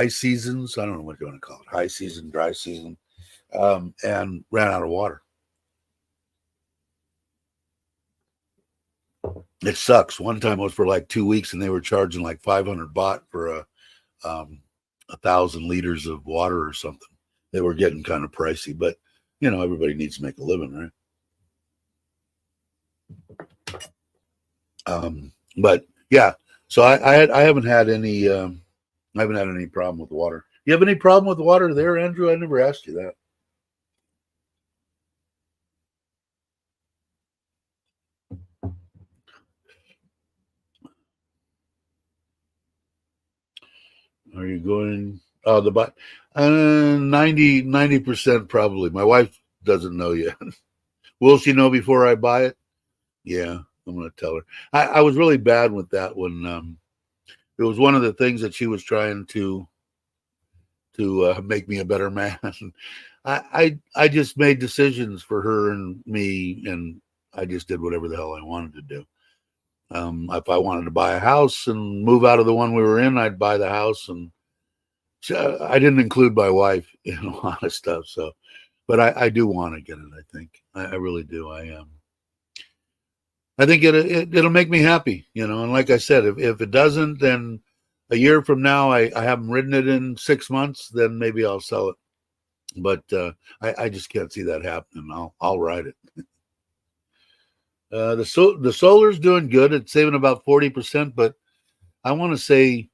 seasons. I don't know what you want to call it, high season, dry season, and ran out of water. It sucks. One time it was for like 2 weeks, and they were charging like 500 baht for 1,000 liters of water or something. They were getting kind of pricey, but everybody needs to make a living, right? But yeah, so I haven't had any problem with water. You have any problem with water there, Andrew? I never asked you that. Are you going? Oh, the buy 90% probably. My wife doesn't know yet. Will she know before I buy it? Yeah, I'm going to tell her. I was really bad with that when it was one of the things that she was trying to make me a better man. I just made decisions for her and me, and I just did whatever the hell I wanted to do. If I wanted to buy a house and move out of the one we were in, I'd buy the house, and I didn't include my wife in a lot of stuff. So, but I do want to get it. I think I really do. I think it'll make me happy, And like I said, if it doesn't, then a year from now, I haven't ridden it in 6 months, then maybe I'll sell it. But I just can't see that happening. I'll ride it. The solar's doing good. It's saving about 40%, but I want to say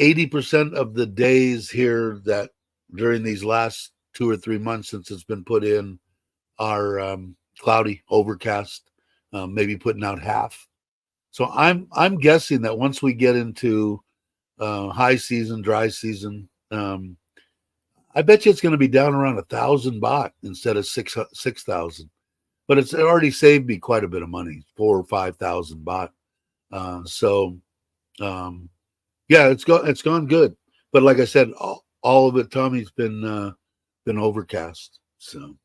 80% of the days here that during these last 2 or 3 months since it's been put in are cloudy, overcast, maybe putting out half. So I'm guessing that once we get into high season, dry season, I bet you it's going to be down around 1,000 baht instead of 6,000. But it's already saved me quite a bit of money, 4,000 or 5,000 baht. Yeah, it's gone good. But like I said, all of it, Tommy's been overcast. So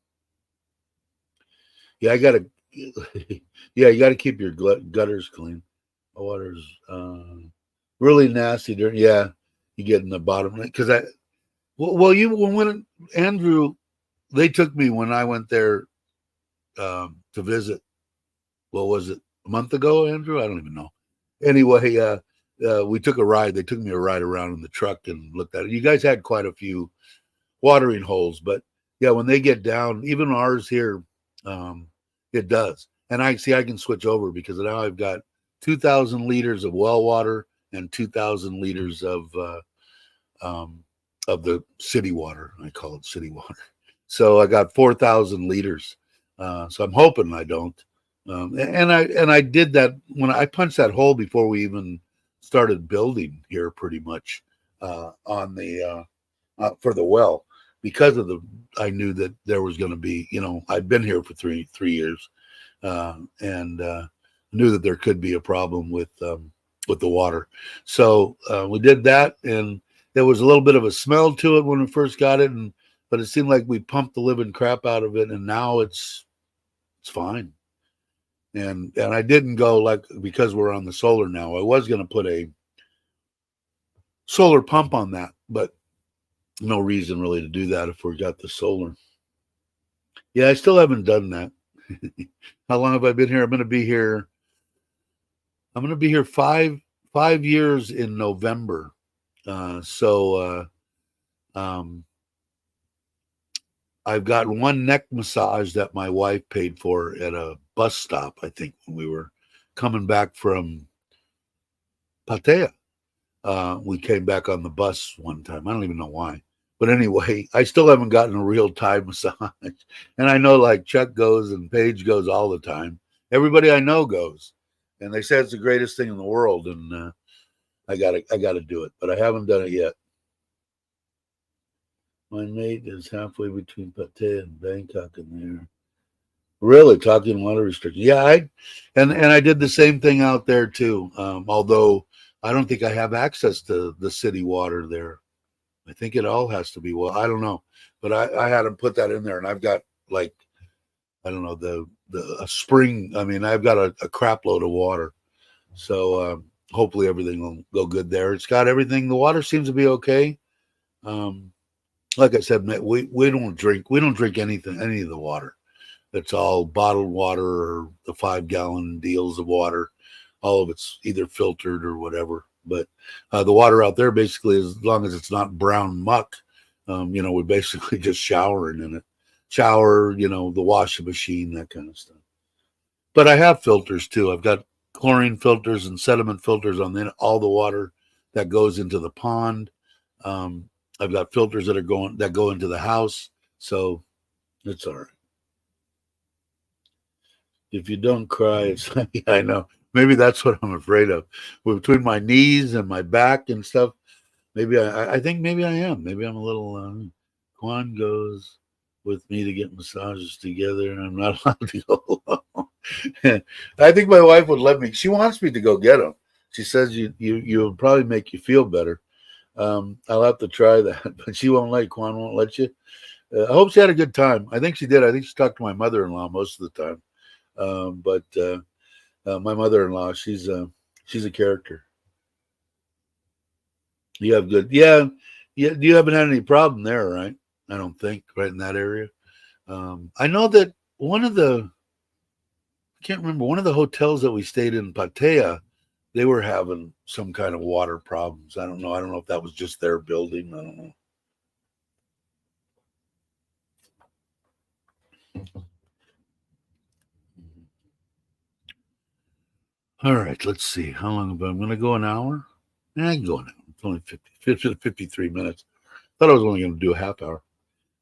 yeah, you gotta keep your gutters clean. The water's really nasty. Yeah, you get in the bottom because when Andrew, they took me when I went there to visit. What was it, a month ago, Andrew? I don't even know. Anyway, we took a ride. They took me a ride around in the truck and looked at it. You guys had quite a few watering holes, but yeah, when they get down, even ours here, it does. And I can switch over because now I've got 2,000 liters of well water and 2,000 liters of the city water. I call it city water. So I got 4,000 liters. So I'm hoping I don't. And I did that when I punched that hole before we even started building here, pretty much on the for the well, because I knew that there was going to be, I'd been here for three years, and knew that there could be a problem with the water. So we did that, and there was a little bit of a smell to it when we first got it, but it seemed like we pumped the living crap out of it, and now it's fine. And I didn't go because we're on the solar now. I was going to put a solar pump on that, but no reason really to do that if we got the solar. Yeah, I still haven't done that. How long have I been here? I'm going to be here 5 years in November. I've got one neck massage that my wife paid for at a bus stop, I think, when we were coming back from Pattaya. We came back on the bus one time. I don't even know why. But anyway, I still haven't gotten a real Thai massage. And I know like Chuck goes and Paige goes all the time. Everybody I know goes. And they say it's the greatest thing in the world. And I gotta do it. But I haven't done it yet. My mate is halfway between Pattaya and Bangkok in there. Really talking water restrictions. Yeah, and I did the same thing out there too. Although I don't think I have access to the city water there. I think it all has to be well. I don't know, but I had them put that in there, and I've got like I don't know the a spring. I mean, I've got a crap load of water, so hopefully everything will go good there. It's got everything. The water seems to be okay. Um, like I said, we don't drink anything any of the water. It's all bottled water or the 5 gallon deals of water. All of it's either filtered or whatever. But the water out there basically, as long as it's not brown muck, we basically just showering in it. Shower, the washing machine, that kind of stuff. But I have filters too. I've got chlorine filters and sediment filters on all the water that goes into the pond. Um, I've got filters that go into the house, so it's all right. If you don't cry, it's yeah, I know. Maybe that's what I'm afraid of. Between my knees and my back and stuff, maybe I think maybe I am. Maybe I'm a little. Juan goes with me to get massages together, and I'm not allowed to go alone. I think my wife would let me. She wants me to go get them. She says you'll probably make you feel better. I'll have to try that, but she won't let. Juan won't let you. I hope she had a good time. I think she did. I think she talked to my mother-in-law most of the time. But my mother-in-law, she's a character. You have good, yeah, yeah. You haven't had any problem there, right? I don't think right in that area. I know that I can't remember one of the hotels that we stayed in Pattaya. They were having some kind of water problems. I don't know. I don't know if that was just their building. I don't know. All right, let's see. How long have I? I'm going to go an hour. I can go an hour. It's only 53 minutes. Thought I was only going to do a half hour.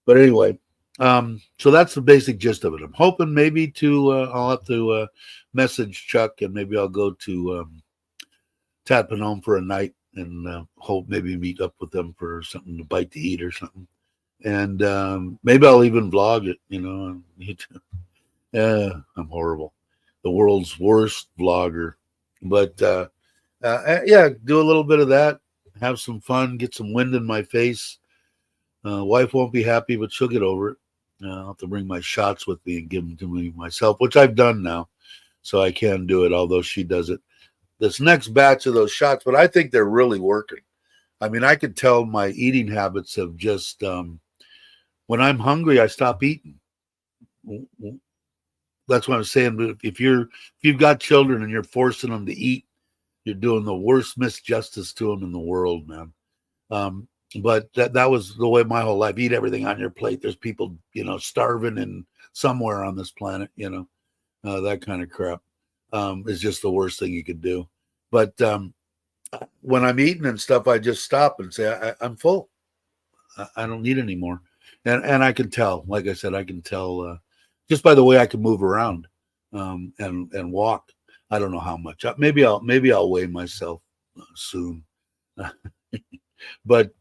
But anyway, so that's the basic gist of it. I'm hoping maybe I'll have to message Chuck and maybe I'll go to Tatpanome for a night and hope maybe meet up with them for something to bite to eat or something. And maybe I'll even vlog it, Yeah, I'm horrible. The world's worst vlogger. But yeah, do a little bit of that, have some fun, get some wind in my face. Wife won't be happy, but she'll get over it. I'll have to bring my shots with me and give them to me myself, which I've done now. So I can do it, although she does it. This next batch of those shots, but I think they're really working. I mean, I could tell my eating habits have just, when I'm hungry, I stop eating. That's what I'm saying. But if you've got children and you're forcing them to eat, you're doing the worst misjustice to them in the world, man. But that was the way my whole life. Eat everything on your plate. There's people, starving and somewhere on this planet, that kind of crap is just the worst thing you could do. But when I'm eating and stuff, I just stop and say, I'm full. I don't need any more. And I can tell, like I said, I can tell just by the way I can move around and walk. I don't know how much. Maybe I'll weigh myself soon. But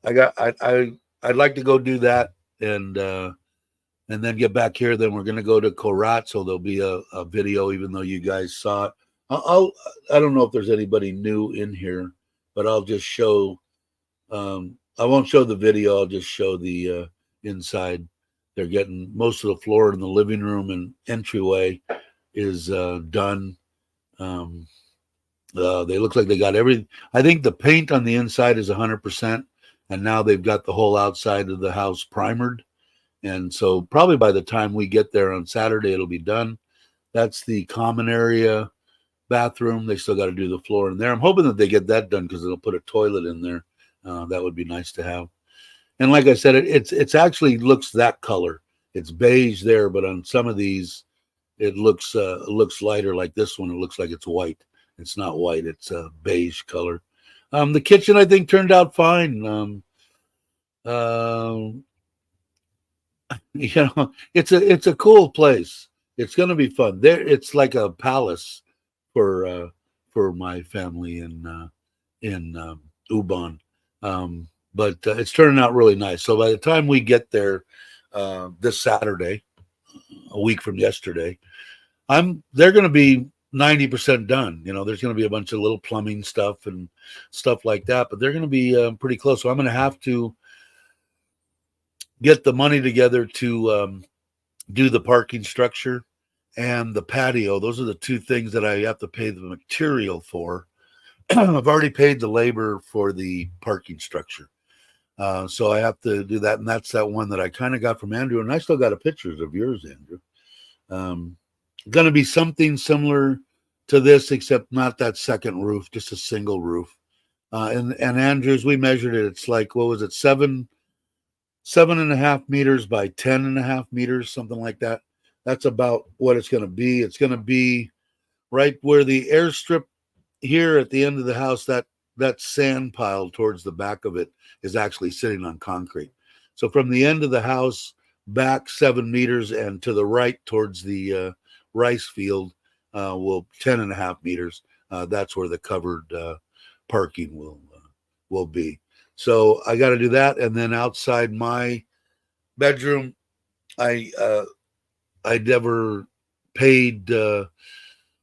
I'd like to go do that and then get back here. Then we're gonna go to Korat, so there'll be a video, even though you guys saw it. I don't know if there's anybody new in here, but I'll just show. I won't show the video. I'll just show the inside. They're getting most of the floor in the living room and entryway is done. They look like they got everything. I think the paint on the inside is 100%, and now they've got the whole outside of the house primered. And so probably by the time we get there on Saturday, it'll be done. That's the common area bathroom. They still got to do the floor in there. I'm hoping that they get that done because they'll put a toilet in there. That would be nice to have. And like I said, it's actually looks that color. It's beige there, but on some of these, it looks lighter. Like this one, it looks like it's white. It's not white. It's a beige color. The kitchen, I think, turned out fine. Uh, it's a cool place. It's going to be fun. There, it's like a palace for my family in Ubon. but it's turning out really nice. So by the time we get there this Saturday, a week from yesterday, they're going to be 90% done. You know, there's going to be a bunch of little plumbing stuff and stuff like that, but they're going to be pretty close. So I'm going to have to get the money together to do the parking structure and the patio. Those are the two things that I have to pay the material for. I've already paid the labor for the parking structure. So I have to do that. And that's that one that I kind of got from Andrew. And I still got a pictures of yours, Andrew. Going to be something similar to this, except not that second roof, just a single roof. And Andrews, we measured it. It's like, what was it? 7.5 meters by 10.5 meters, something like that. That's about what it's going to be. It's going to be right where the airstrip here at the end of the house, that sand pile towards the back of it is actually sitting on concrete. So from the end of the house back 7 meters and to the right towards the rice field, 10.5 meters. That's where the covered parking will be. So I got to do that, and then outside my bedroom, I never paid, or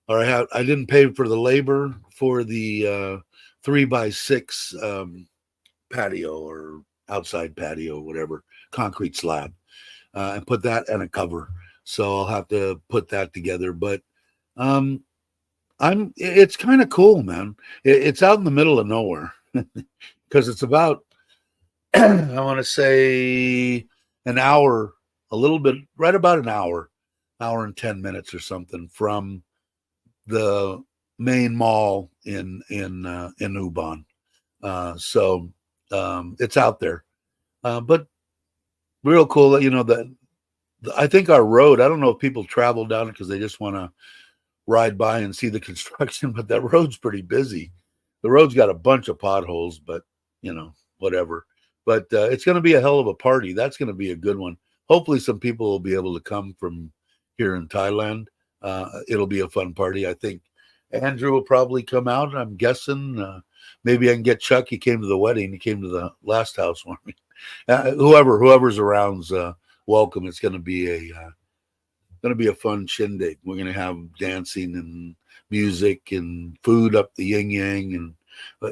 I didn't pay for the labor for the 3x6 patio or outside patio, whatever, concrete slab, and put that and a cover. So I'll have to put that together. But it's kind of cool, man. It's out in the middle of nowhere because it's about, I want to say an hour, a little bit, right about an hour and 10 minutes or something from the main mall in Ubon. So it's out there, but real cool that, you know, that I think our road, I don't know if people travel down it because they just want to ride by and see the construction, but that road's pretty busy. The road's got a bunch of potholes, but you know, whatever. But it's going to be a hell of a party. That's going to be a good one. Hopefully some people will be able to come from here in Thailand. It'll be a fun party. I think Andrew will probably come out. I'm guessing maybe I can get Chuck. He came to the wedding. He came to the last housewarming. Whoever's around's welcome. It's going to be a fun shindig. We're going to have dancing and music and food up the yin yang, and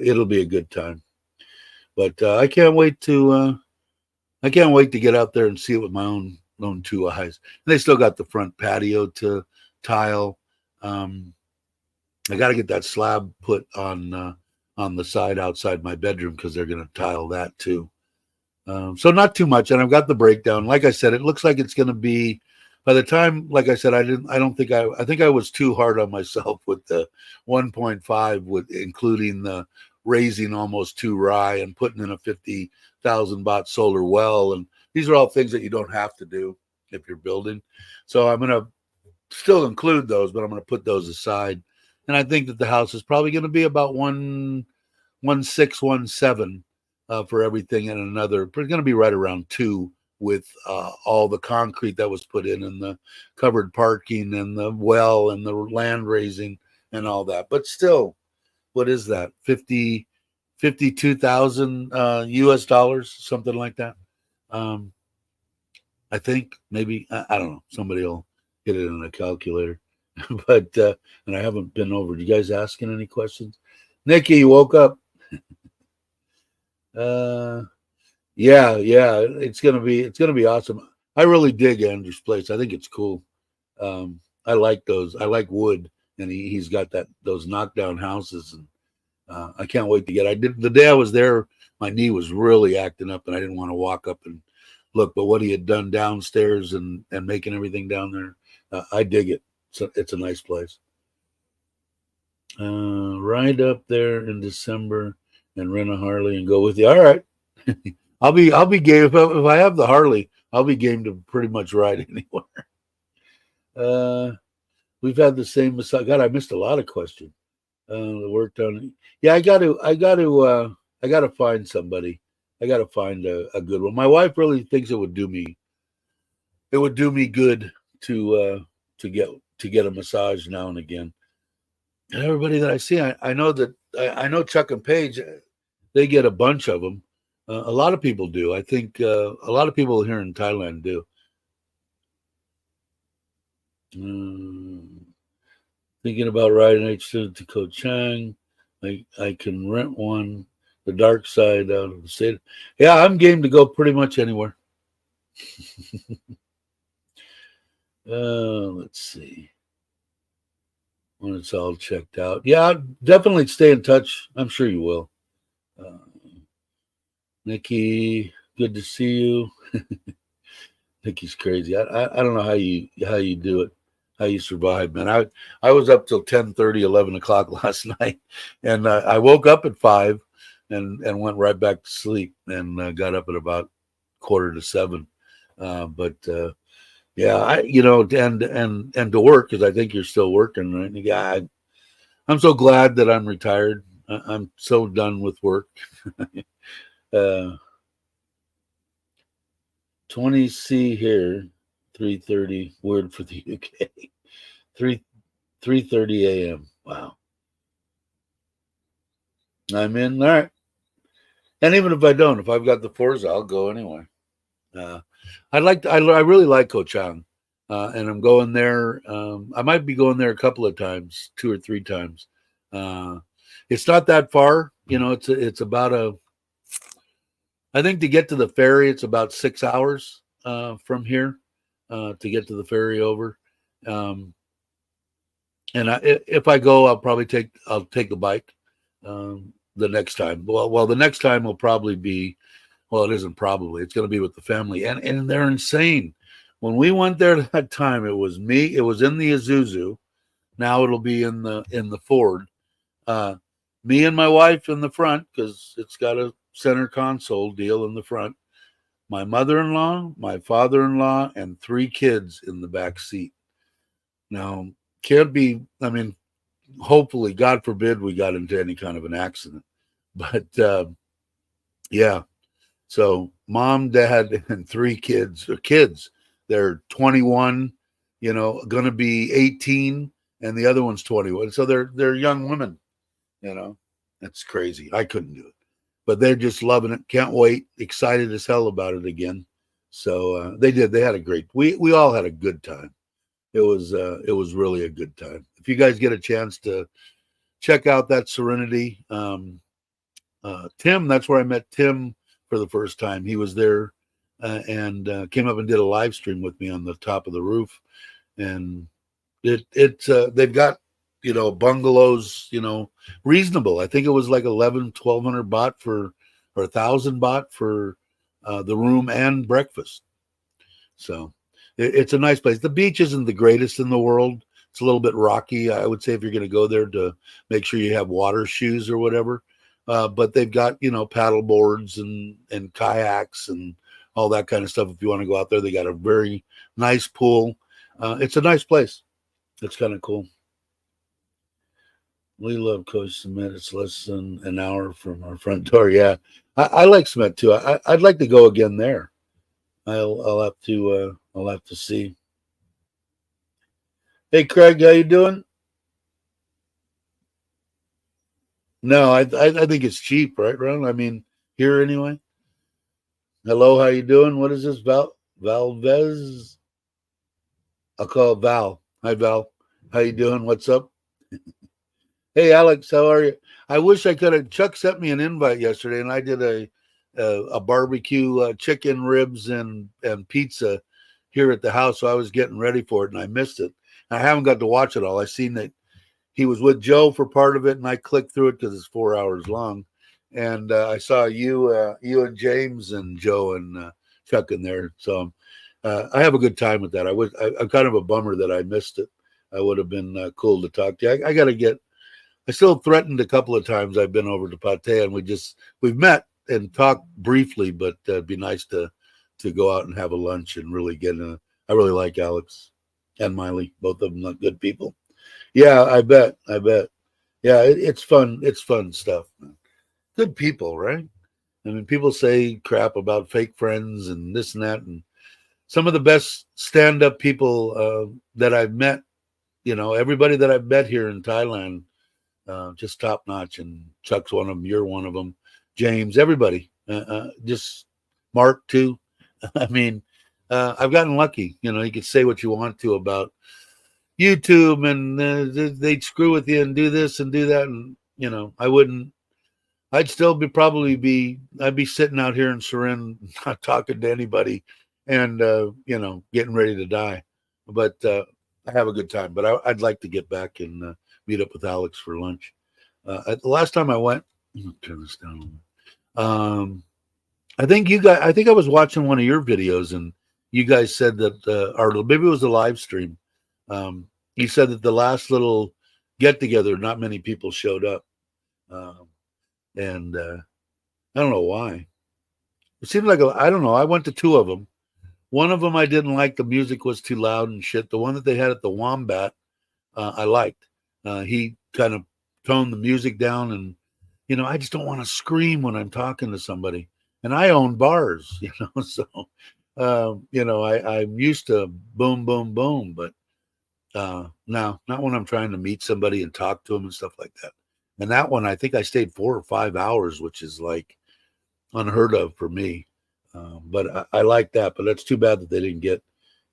it'll be a good time. But I can't wait to get out there and see it with my own two eyes. And they still got the front patio to tile. I got to get that slab put on the side outside my bedroom because they're going to tile that too. So not too much, and I've got the breakdown. Like I said, it looks like it's going to be, by the time, like I said, I think I was too hard on myself with the 1.5, with including the raising almost 2 rye and putting in a 50,000 baht solar well. And these are all things that you don't have to do if you're building. So I'm going to still include those, but I'm going to put those aside. And I think that the house is probably going to be about 1.6, 1.7 for everything, and another, it's going to be right around 2 with all the concrete that was put in and the covered parking and the well and the land raising and all that. But still, what is that? 52,000 US dollars, something like that. I think maybe, I don't know. Somebody will get it in a calculator. But and I haven't been over. You guys asking any questions? Nikki, you woke up? Yeah, it's gonna be awesome. I really dig Andrew's place. I think it's cool. I like those. I like wood, and he's got those knockdown houses, and I can't wait to get. I did the day I was there. My knee was really acting up, and I didn't want to walk up and look. But what he had done downstairs and making everything down there, I dig it. So it's a nice place. Ride up there in December and rent a Harley and go with you. All right. I'll be game if I have the Harley. I'll be game to pretty much ride anywhere. We've had the same massage. God, I missed a lot of questions. Worked on. Yeah, I got to find somebody. I got to find a good one. My wife really thinks it would do me good to get a massage now and again. And everybody that I see, I know that I know Chuck and Paige, they get a bunch of them. A lot of people do. I think a lot of people here in Thailand do. Mm, thinking about riding H2 to Koh Chang. I can rent one. The dark side out of the state. Yeah, I'm game to go pretty much anywhere. Let's see when it's all checked out. Yeah, definitely stay in touch. I'm sure you will. Uh, Nikki, good to see you. Nikki's crazy. I don't know how you do it, how you survive, man. I was up till 10:30, 11 o'clock last night, and I woke up at 5, and went right back to sleep, and got up at about quarter to 7. But yeah, and to work, because I think you're still working, right? Yeah, I'm so glad that I'm retired. I'm so done with work. uh, 20C here, 3:30. Word for the UK. 3 3:30 a.m. Wow, I'm in. All right, and even if I don't, if I've got the Forza, I'll go anyway. Uh, I really like Koh Chang, and I'm going there. I might be going there a couple of times, 2 or 3 times. Uh, it's not that far, you know. It's about a. I think to get to the ferry, it's about 6 hours from here to get to the ferry over. Um, and if I go, I'll take a bike the next time. Well, the next time will probably be. Well, it isn't probably. It's going to be with the family, and they're insane. When we went there that time, it was me. It was in the Isuzu. Now it'll be in the Ford. Uh, Me and my wife in the front because it's got a center console deal in the front. My mother-in-law, my father-in-law, and 3 kids in the back seat. Now, can't be. I mean, hopefully, God forbid, we got into any kind of an accident. But yeah, so mom, dad, and 3 kids or kids. They're 21, going to be 18, and the other one's 21. So they're young women. That's crazy. I couldn't do it, but they're just loving it. Can't wait. Excited as hell about it again. So they did. They had a great. We all had a good time. It was really a good time. If you guys get a chance to check out that Serenity, Tim, that's where I met Tim for the first time. He was there and came up and did a live stream with me on the top of the roof. And they've got bungalows, reasonable. I think it was like 1,200 baht for or 1,000 baht for the room and breakfast. So it's a nice place. The beach isn't the greatest in the world. It's a little bit rocky. I would say if you're going to go there, to make sure you have water shoes or whatever. But they've got paddle boards and kayaks and all that kind of stuff. If you want to go out there, they got a very nice pool. It's a nice place. It's kind of cool. We love Coach Cement. It's less than an hour from our front door. Yeah, I like Cement too. I'd like to go again there. I'll have to see. Hey Craig, how you doing? No, I think it's cheap, right, Ron? I mean, here anyway. Hello, how you doing? What is this, Valvez? I'll call Val. Hi, Val. How you doing? What's up? Hey, Alex, how are you? I wish I could have. Chuck sent me an invite yesterday, and I did a barbecue chicken ribs and pizza here at the house. So I was getting ready for it, and I missed it. I haven't got to watch it all. I seen that he was with Joe for part of it, and I clicked through it because it's 4 hours long. And I saw you and James and Joe and Chuck in there. So I have a good time with that. I'm kind of a bummer that I missed it. I would have been cool to talk to you. I got to get. I still threatened a couple of times. I've been over to Pattaya, and we've met and talked briefly, but it'd be nice to go out and have a lunch and really get in. I really like Alex and Miley, both of them are good people. Yeah, I bet. Yeah, it's fun. It's fun stuff. Good people, right? I mean, people say crap about fake friends and this and that, and some of the best stand-up people that I've met. Everybody that I've met here in Thailand, just top notch. And Chuck's one of them. You're one of them. James, everybody. Just Mark too. I mean, I've gotten lucky. You know, you could say what you want to about YouTube, and they'd screw with you and do this and do that, and you know, I wouldn't. I'd still I'd be sitting out here in Surin, not talking to anybody, and you know, getting ready to die. But I have a good time. But I'd like to get back and meet up with Alex for lunch. The last time I went, turn this down. I think you guys. I think I was watching one of your videos, and you guys said that, or maybe it was a live stream. You said that the last little get together, not many people showed up, and I don't know why. It seemed like I don't know. I went to two of them. One of them I didn't like. The music was too loud and shit. The one that they had at the Wombat, I liked. He kind of toned the music down, and you know, I just don't want to scream when I'm talking to somebody. And I own bars, you know, so you know, I'm used to boom, boom, boom, but no, not when I'm trying to meet somebody and talk to them and stuff like that. And that one, I think I stayed 4 or 5 hours, which is like unheard of for me. But I like that. But that's too bad that they didn't get.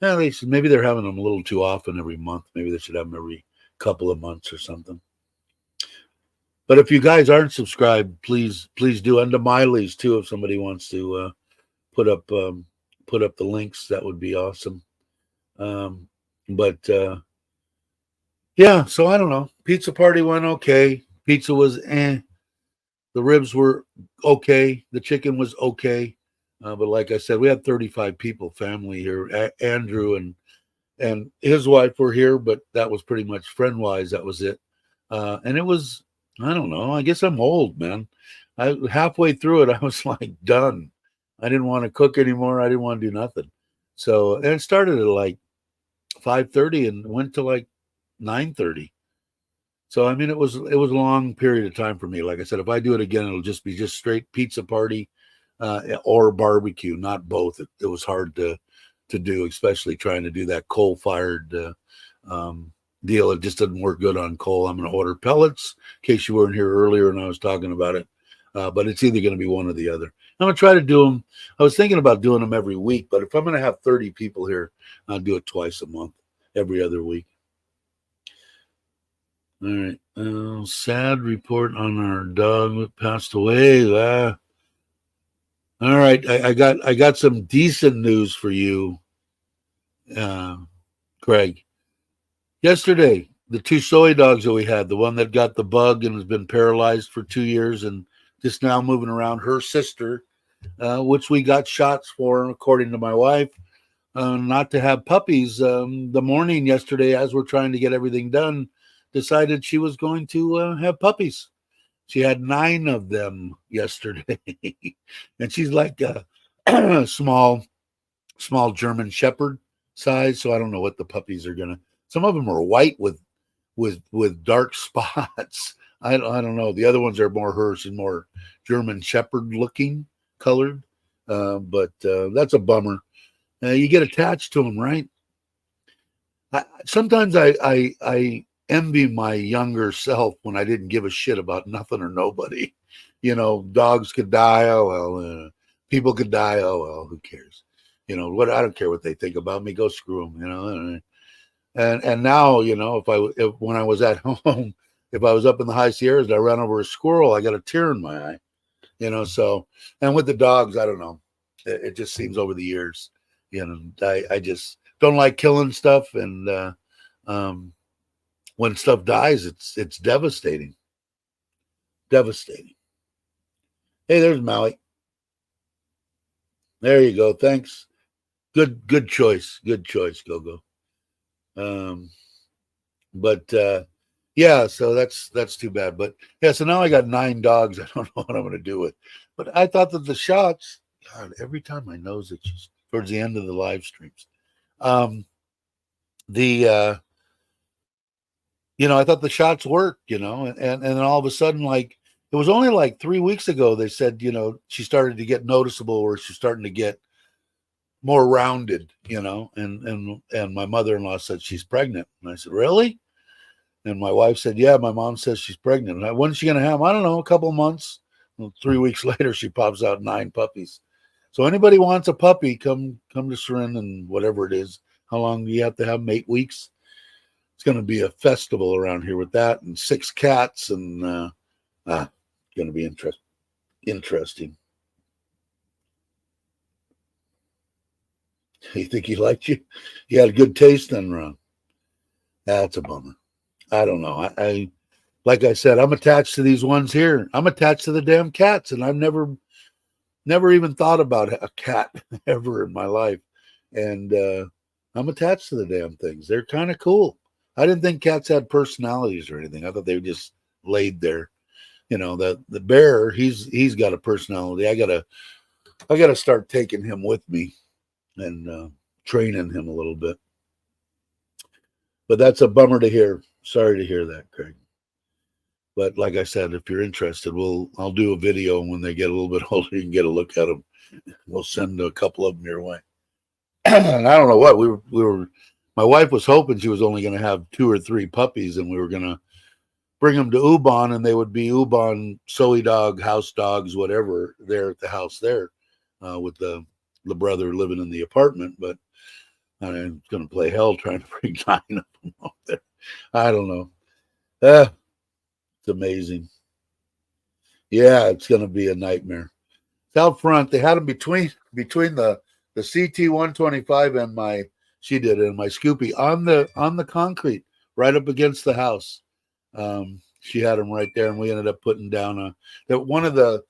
Yeah, they should, maybe they're having them a little too often every month. Maybe they should have them every couple of months or something. But if you guys aren't subscribed, please do. And to Miley's too, if somebody wants to put up the links, that would be awesome. But yeah, so I don't know. Pizza party went okay. Pizza was The ribs were okay. The chicken was okay. But like I said, we had 35 people, family here. Andrew and his wife were here, but that was pretty much friend wise. That was it. And it was, I don't know. I guess I'm old, man. Halfway through it, I was like done. I didn't want to cook anymore. I didn't want to do nothing. So, and it started at like 5:30 and went to like 9:30. So I mean, it was a long period of time for me. Like I said, if I do it again, it'll just be just straight pizza party or barbecue, not both. It was hard to do, especially trying to do that coal fired deal. It just doesn't work good on coal. I'm going to order pellets in case you weren't here earlier and I was talking about it. But it's either going to be one or the other. I'm going to try to do them. I was thinking about doing them every week, but if I'm going to have 30 people here, I'll do it twice a month, every other week. All right. Sad report on our dog that passed away. All right. I got some decent news for you, Craig. Yesterday, the 2 soy dogs that we had, the one that got the bug and has been paralyzed for 2 years and just now moving around, her sister, which we got shots for, according to my wife, not to have puppies. The morning yesterday, as we're trying to get everything done, decided she was going to have puppies. She had 9 of them yesterday. And she's like a small German Shepherd size. So I don't know what the puppies are going to. Some of them are white with dark spots. I don't know. The other ones are more hers and more German Shepherd looking colored. But that's a bummer. You get attached to them, right? Sometimes I envy my younger self when I didn't give a shit about nothing or nobody. You know, dogs could die. Oh, well, people could die. Oh, well, who cares? You know, what? I don't care what they think about me. Go screw them, you know. And now, you know, if when I was at home, if I was up in the high Sierras and I ran over a squirrel, I got a tear in my eye, you know. So, and with the dogs, I don't know. It just seems over the years, you know, I just don't like killing stuff. And when stuff dies, it's devastating. Devastating. Hey, there's Maui. There you go. Thanks. Good choice. Good choice, Go. But yeah, so that's too bad. But yeah, so now I got 9 dogs. I don't know what I'm going to do with. But I thought that the shots, God, every time my nose itches towards the end of the live streams. You know, I thought the shots worked, you know, and then all of a sudden, like, it was only like 3 weeks ago, they said, you know, she started to get noticeable, or she's starting to get more rounded, you know, and my mother-in-law said she's pregnant. And I said, really? And my wife said, yeah, my mom says she's pregnant. And when's she going to have? I don't know, a couple of months. Well, 3 weeks later, she pops out 9 puppies. So anybody wants a puppy, come to Serin, and whatever it is. How long do you have to have them? 8 weeks. It's going to be a festival around here with that, and 6 cats, and going to be interesting. You think he liked you? You had a good taste then, Ron. That's a bummer. I don't know. I like I said, I'm attached to these ones here. I'm attached to the damn cats, and I've never even thought about a cat ever in my life. And I'm attached to the damn things. They're kind of cool. I didn't think cats had personalities or anything. I thought they just laid there. You know, the bear, he's got a personality. I gotta start taking him with me and training him a little bit. But that's a bummer to hear. Sorry to hear that, Craig. But like I said, if you're interested, I'll do a video, and when they get a little bit older, you can get a look at them. We'll send a couple of them your way. And I don't know what we were. My wife was hoping she was only going to have 2 or 3 puppies, and we were going to bring them to Ubon, and they would be Ubon Soey dog, house dogs, whatever, there at the house there, with the brother living in the apartment. But I'm going to play hell trying to bring 9 of them up there. I don't know. It's amazing. Yeah, it's going to be a nightmare. It's out front. They had them between the CT 125 and my Scoopy on the concrete right up against the house. She had them right there, and we ended up putting down one of the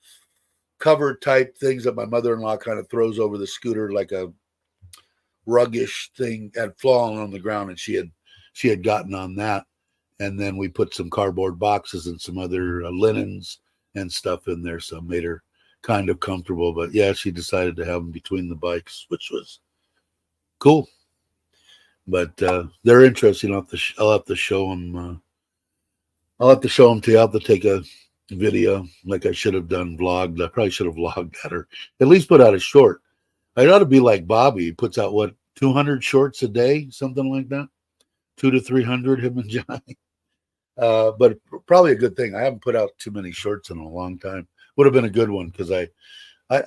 cover type things that my mother-in-law kind of throws over the scooter, like a ruggish thing, had fallen on the ground, and she had gotten on that. And then we put some cardboard boxes and some other linens and stuff in there, so it made her kind of comfortable. But yeah, she decided to have them between the bikes, which was cool. But they're interesting. I'll have to show them. I'll have to show them to you. I'll have to take a video, like I should have done, vlogged. I probably should have vlogged that, or at least put out a short. I ought to be like Bobby. He puts out 200 shorts a day, something like that. 200 to 300, him and Johnny. But probably a good thing. I haven't put out too many shorts in a long time. Would have been a good one, because I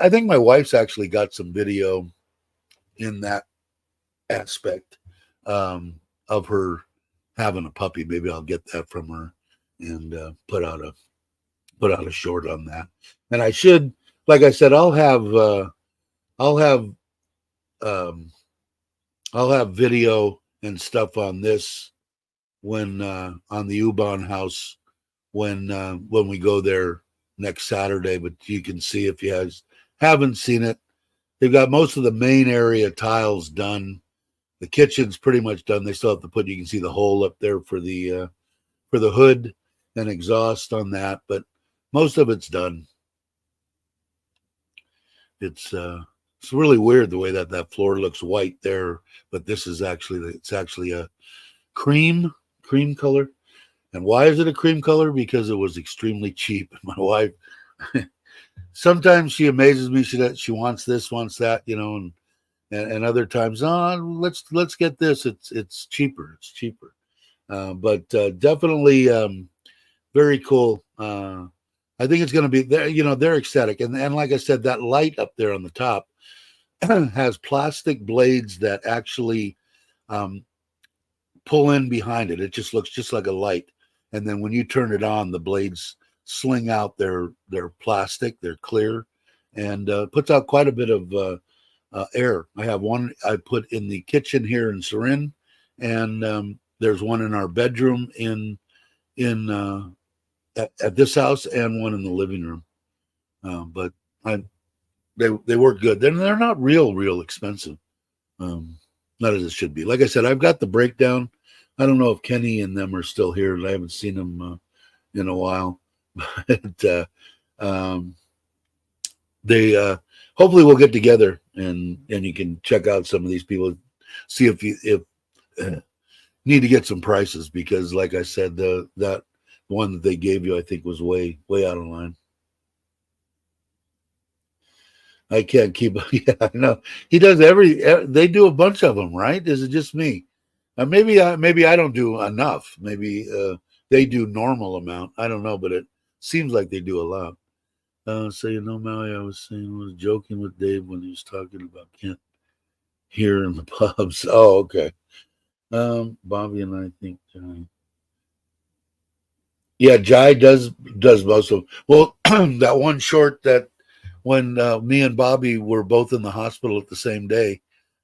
think my wife's actually got some video in that aspect of her having a puppy. Maybe I'll get that from her and put out a short on that. And I should, like I said, I'll have video and stuff on this when on the Ubon house when we go there next Saturday. But you can see, if you haven't seen it, they've got most of the main area tiles done. The kitchen's pretty much done. They still have to put, you can see the hole up there for the hood and exhaust on that, but most of it's done. It's really weird the way that floor looks white there, but this is actually a cream color. And why is it a cream color? Because it was extremely cheap. My wife, sometimes she amazes me. She wants this, wants that, you know, and other times, let's get this. It's cheaper. It's cheaper. But definitely very cool. I think it's going to be there. You know, they're ecstatic. And like I said, that light up there on the top has plastic blades that actually pull in behind it. It just looks just like a light. And then when you turn it on, the blades sling out. They're plastic. They're clear, and puts out quite a bit of air. I have one I put in the kitchen here in Serin, and there's one in our bedroom at this house, and one in the living room. But they work good. They're not real expensive. Not as it should be. Like I said, I've got the breakdown. I don't know if Kenny and them are still here. I haven't seen them in a while. But they hopefully we'll get together and you can check out some of these people, see if you need to get some prices, because like I said, that one that they gave you, I think, was way out of line. I can't keep. Yeah, I know he does they do a bunch of them, right? Is it just me? Maybe I don't do enough. Maybe they do normal amount. I don't know, but it seems like they do a lot. So Maui, I was joking with Dave when he was talking about can't hear in the pubs. Oh, okay. Bobby and I think yeah, Jai does most of. Well, that one short that when me and Bobby were both in the hospital at the same day,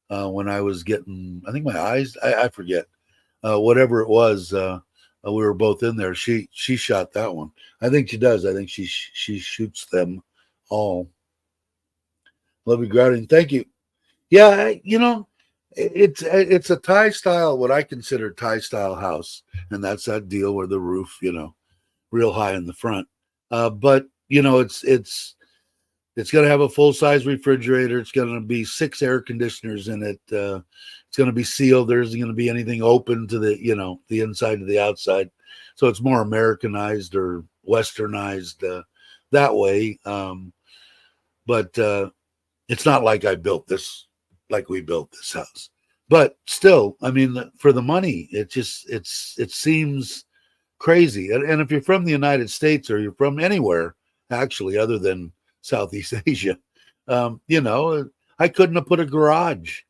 when I was getting, I think my eyes, I forget, whatever it was, we were both in there. She shot that one. I think she does. I think she shoots them all. Love you, Grouting. Thank you. Yeah, it's a Thai style, what I consider Thai style house, and that's that deal where the roof, real high in the front. But it's going to have a full size refrigerator. It's going to be 6 air conditioners in it. It's going to be sealed. There isn't going to be anything open to the inside to the outside. So it's more Americanized or Westernized that way. But it's not like we built this house. But still, I mean, for the money, it seems crazy. And if you're from the United States or you're from anywhere, actually, other than Southeast Asia, I couldn't have put a garage,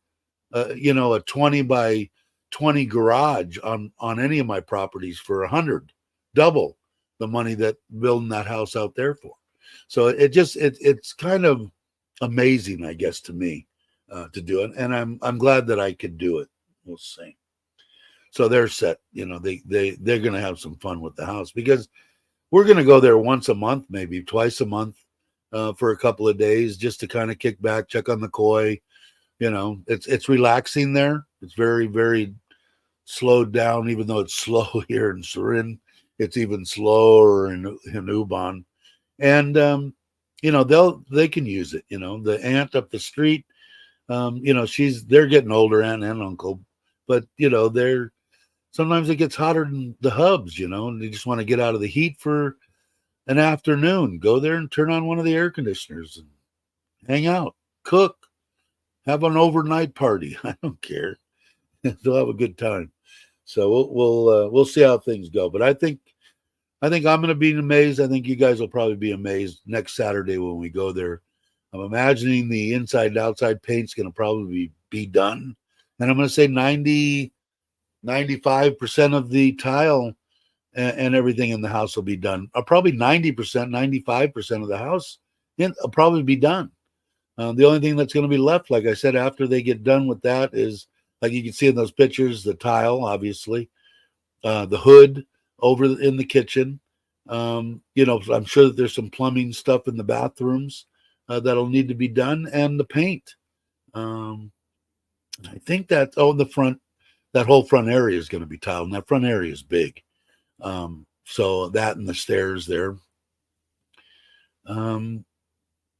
a 20 by 20 garage on any of my properties for 100, double the money that building that house out there for. So it's kind of amazing, I guess, to me to do it, and I'm glad that I could do it. We'll see. So they're set. They're going to have some fun with the house because we're going to go there once a month, maybe twice a month, for a couple of days, just to kind of kick back, check on the koi. It's relaxing there. It's very, very slowed down, even though it's slow here in Surin. It's even slower in Ubon. And they can use it. The aunt up the street, they're getting older, aunt and uncle, but they're sometimes it gets hotter than the hubs, and they just want to get out of the heat for an afternoon. Go there and turn on one of the air conditioners and hang out, cook, have an overnight party. I don't care. They'll have a good time. So we'll see how things go. But I think I'm going to be amazed. I think you guys will probably be amazed next Saturday when we go there. I'm imagining the inside and outside paint's going to probably be done. And I'm going to say 95% of the tile and everything in the house will be done. Probably 90%, 95% of the house will probably be done. The only thing that's going to be left, like I said, after they get done with that is, like you can see in those pictures, the tile, obviously, the hood over in the kitchen. I'm sure that there's some plumbing stuff in the bathrooms that'll need to be done, and the paint. I think that the front, that whole front area is going to be tiled, and that front area is big. So that and the stairs there. And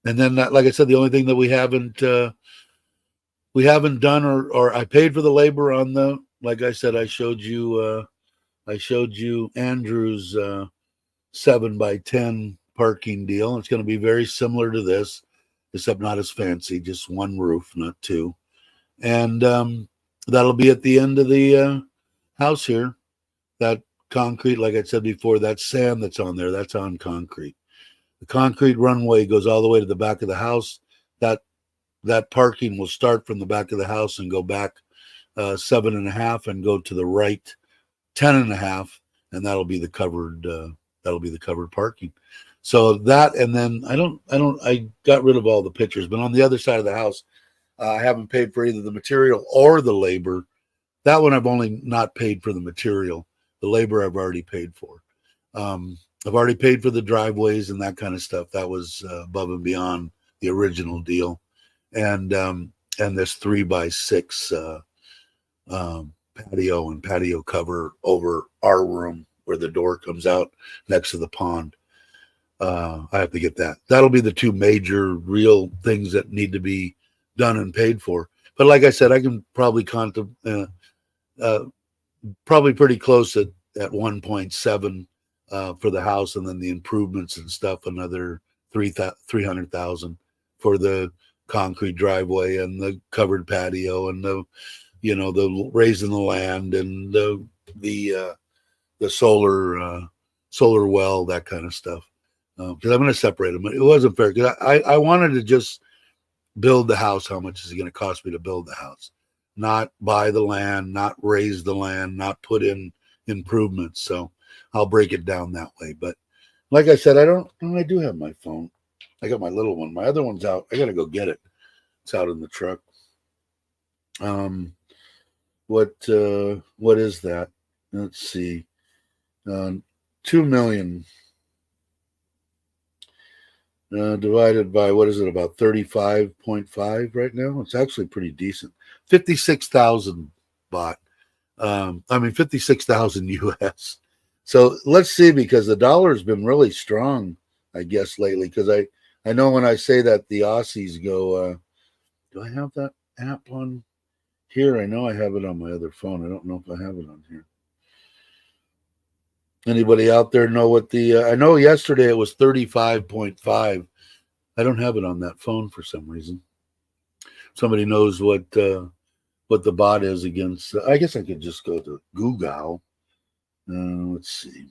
then, like I said, the only thing that we haven't done, or I paid for the labor on the, like I said, I showed you Andrew's 7x10 parking deal. It's going to be very similar to this, except not as fancy, just one roof, not two. And that'll be at the end of the house here. That concrete, like I said before, that sand that's on there, that's on concrete. The concrete runway goes all the way to the back of the house. That parking will start from the back of the house and go back 7.5 and go to the right 10.5, and that'll be the covered parking. So that, and then I got rid of all the pictures, but on the other side of the house, I haven't paid for either the material or the labor. That one I've only not paid for the material. The labor I've already paid for. I've already paid for the driveways and that kind of stuff. That was above and beyond the original deal. And this 3x6 patio and patio cover over our room where the door comes out next to the pond. I have to get that. That'll be the two major real things that need to be done and paid for. But like I said, I can probably probably pretty close at 1.7 for the house, and then the improvements and stuff, another 300,000 for the concrete driveway and the covered patio and the raising the land and the solar well, that kind of stuff. because I'm going to separate them. It wasn't fair because I wanted to just build the house. How much is it going to cost me to build the house? Not buy the land, not raise the land, not put in improvements. So I'll break it down that way. But like I said, I do have my phone. I got my little one. My other one's out. I got to go get it. It's out in the truck. What is that? Let's see. 2 million divided by, what is it, about 35.5 right now? It's actually pretty decent. 56,000 baht. 56,000 US. So let's see, because the dollar's been really strong, I guess, lately. Because I know when I say that, the Aussies go, do I have that app on here? I know I have it on my other phone. I don't know if I have it on here. Anybody out there know what I know yesterday it was 35.5. I don't have it on that phone for some reason. Somebody knows what the bot is against. I guess I could just go to Google. Let's see.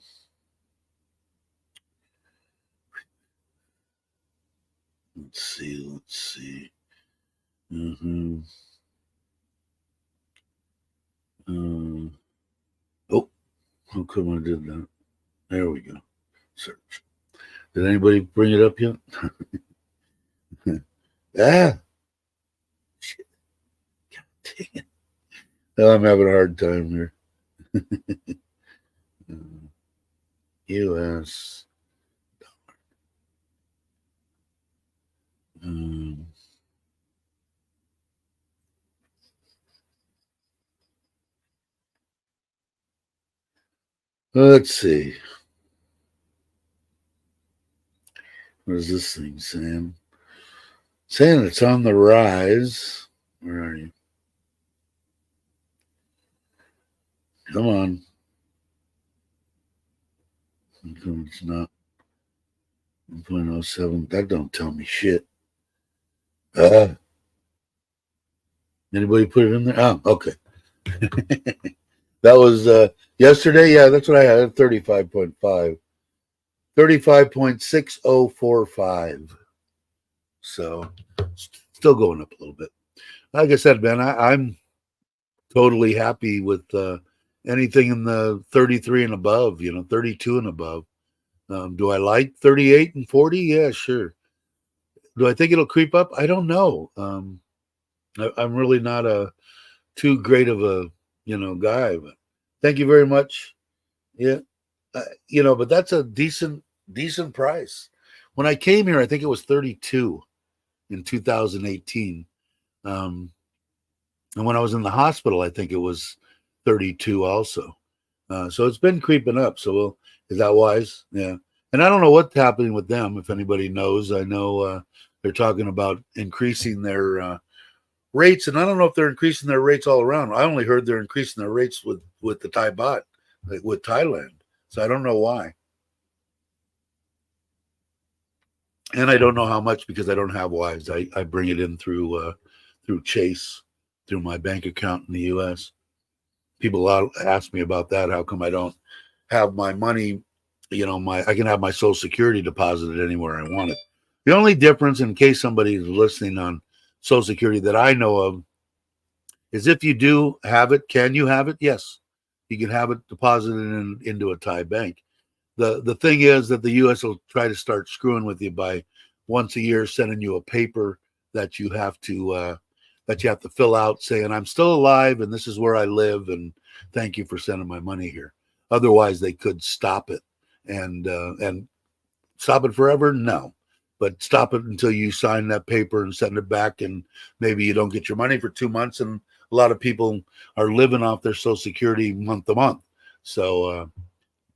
Let's see. Oh, how come I did that? There we go. Search. Did anybody bring it up yet? Shit. God dang it. Oh, I'm having a hard time here. US. Let's see. What is this thing saying? Saying it's on the rise. Where are you? Come on. It's not 1.07. That don't tell me shit. Anybody put it in there? Oh, okay. That was yesterday. Yeah, that's what I had. 35.5. 35.6045. So still going up a little bit. Like I said, man, I'm totally happy with anything in the 33 and above, 32 and above. Do I like 38 and 40? Yeah, sure. Do I think it'll creep up? I don't know. I'm really not too great of a guy, but thank you very much. Yeah, but that's a decent price. When I came here, I think it was 32 in 2018. And when I was in the hospital, I think it was 32 also. So it's been creeping up. So is that wise? Yeah. And I don't know what's happening with them. If anybody knows, I know they're talking about increasing their rates, and I don't know if they're increasing their rates all around. I only heard they're increasing their rates with the Thai baht, like with Thailand. So I don't know why. And I don't know how much because I don't have Wise. I bring it in through Chase, through my bank account in the U.S. People ask me about that. How come I don't have my money? I can have my Social Security deposited anywhere I want it. The only difference, in case somebody is listening on Social Security that I know of, is if you do have it, can you have it? Yes, you can have it deposited into a Thai bank. The thing is that the U.S. will try to start screwing with you by once a year sending you a paper that you have to fill out saying I'm still alive and this is where I live and thank you for sending my money here. Otherwise, they could stop it and stop it forever. No, but stop it until you sign that paper and send it back, and maybe you don't get your money for 2 months. And a lot of people are living off their Social Security month to month. So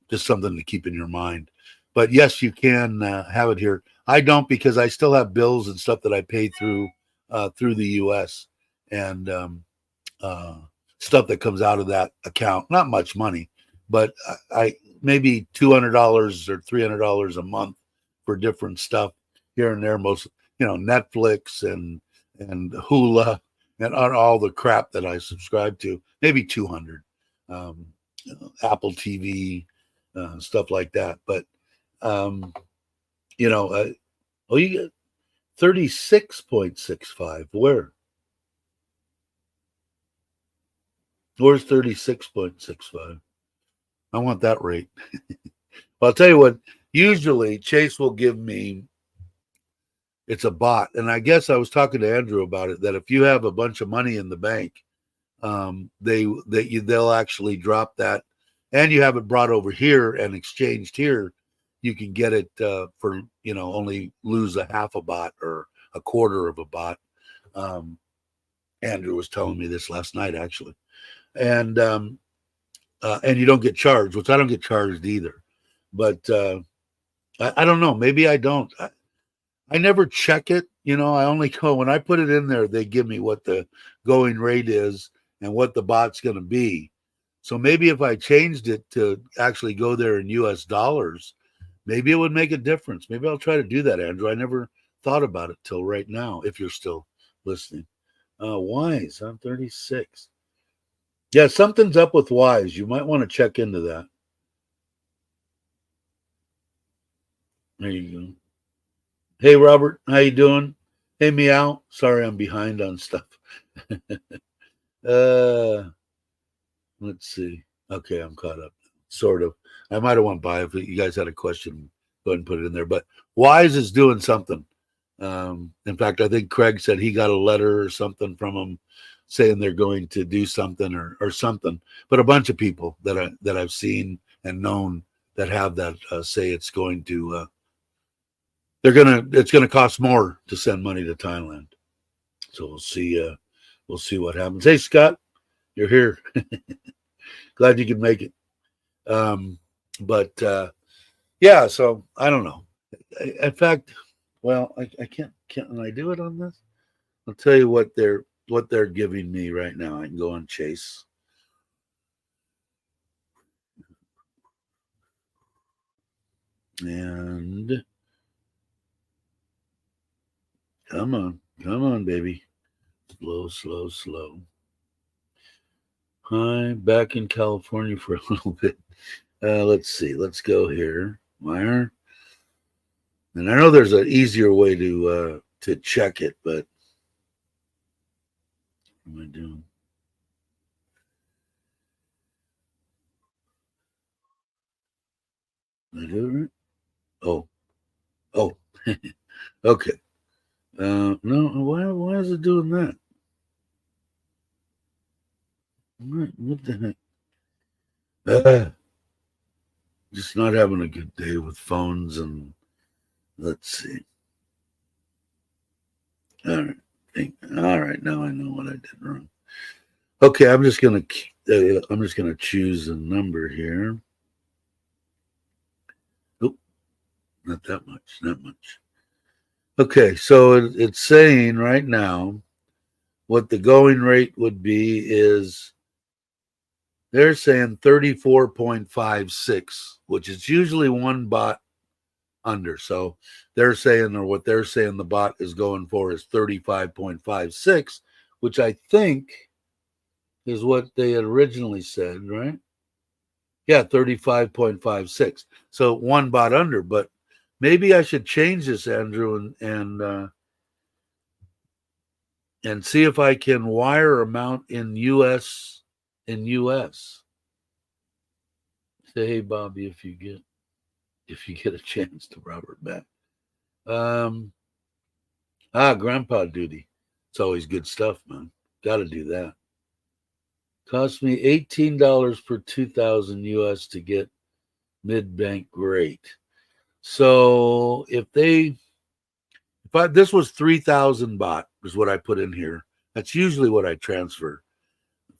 just something to keep in your mind. But yes, you can have it here. I don't, because I still have bills and stuff that I pay through the U.S. and stuff that comes out of that account. Not much money, but I maybe $200 or $300 a month for different stuff here and there. Most Netflix and Hula and all the crap that I subscribe to. Maybe 200. Apple TV. Stuff like that. But You know, oh, you get 36.65. Where's 36.65? I want that rate. Well, I'll tell you what, usually Chase will give me, it's a bot. And I guess I was talking to Andrew about it, that if you have a bunch of money in the bank, they'll actually drop that, and you have it brought over here and exchanged here, you can get it for, only lose a half a bot or a quarter of a bot. Andrew was telling me this last night, actually. And you don't get charged, which I don't get charged either. But I don't know. Maybe I don't. I never check it. I only go when I put it in there. They give me what the going rate is and what the bot's going to be. So maybe if I changed it to actually go there in US dollars, maybe it would make a difference. Maybe I'll try to do that, Andrew. I never thought about it till right now, if you're still listening. Wise, I'm 36. Yeah, something's up with Wise. You might want to check into that. There you go. Hey, Robert, how you doing? Hey, Meow. Sorry, I'm behind on stuff. Let's see. Okay, I'm caught up. Sort of. I might have went by. If you guys had a question, go ahead and put it in there. But Wise is doing something. In fact, I think Craig said he got a letter or something from them saying they're going to do something or something. But a bunch of people that I've seen and known that have that say it's going to it's going to cost more to send money to Thailand. So we'll see what happens. Hey, Scott, you're here. Glad you could make it. But yeah, so I don't know. In fact, well, I can't. Can I do it on this? I'll tell you what they're giving me right now. I can go on Chase. And come on, baby. Slow. Hi, back in California for a little bit. Let's see. Let's go here. Wire. And I know there's an easier way to check it, but what am I doing? Did I do it right? Oh, okay. No, why is it doing that? What the heck? Just not having a good day with phones, and let's see. All right. Now I know what I did wrong. Okay, I'm just gonna choose a number here. Oh, not that much. Okay, so it's saying right now what the going rate would be is, they're saying 34.56, which is usually one bot under. So what they're saying the bot is going for is 35.56, which I think is what they had originally said, right? Yeah, 35.56. So one bot under, but maybe I should change this, Andrew, and see if I can wire amount in US. Say, hey, Bobby, if you get a chance to Robert back. Grandpa duty. It's always good stuff, man. Got to do that. Cost me $18 per 2,000 US to get mid-bank rate. So this was 3,000 baht is what I put in here. That's usually what I transfer,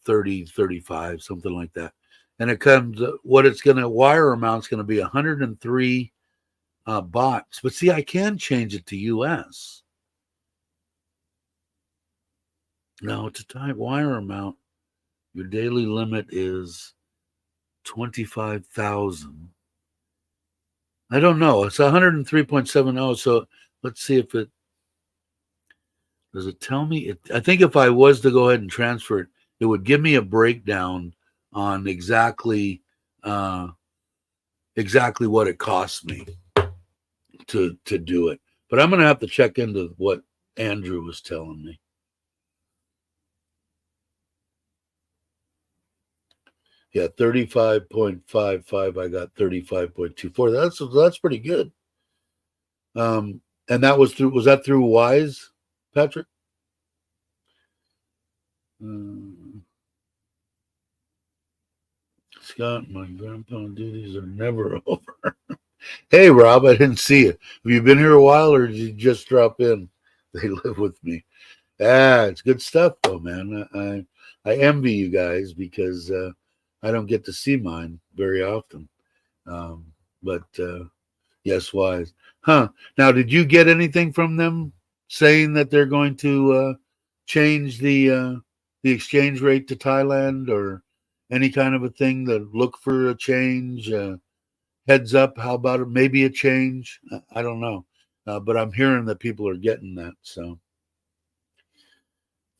30, 35, something like that. And it comes, wire amount's going to be 103 bahts. But see, I can change it to US. Now, to type wire amount, your daily limit is 25,000. I don't know. It's 103.70. So let's see if does it tell me? I think if I was to go ahead and transfer it, it would give me a breakdown on exactly what it costs me. to do it. But I'm going to have to check into what Andrew was telling me. Yeah, 35.55. I got 35.24. That's pretty good. And that was through Wise, Patrick? Scott, my grandpa duties are never over. Hey, Rob, I didn't see you. Have you been here a while, or did you just drop in? They live with me. It's good stuff, though, man. I envy you guys because I don't get to see mine very often. But yes, Wise. Huh. Now, did you get anything from them saying that they're going to change the exchange rate to Thailand, or any kind of a thing that look for a change? Heads up, how about it? Maybe a change? I don't know. But I'm hearing that people are getting that. So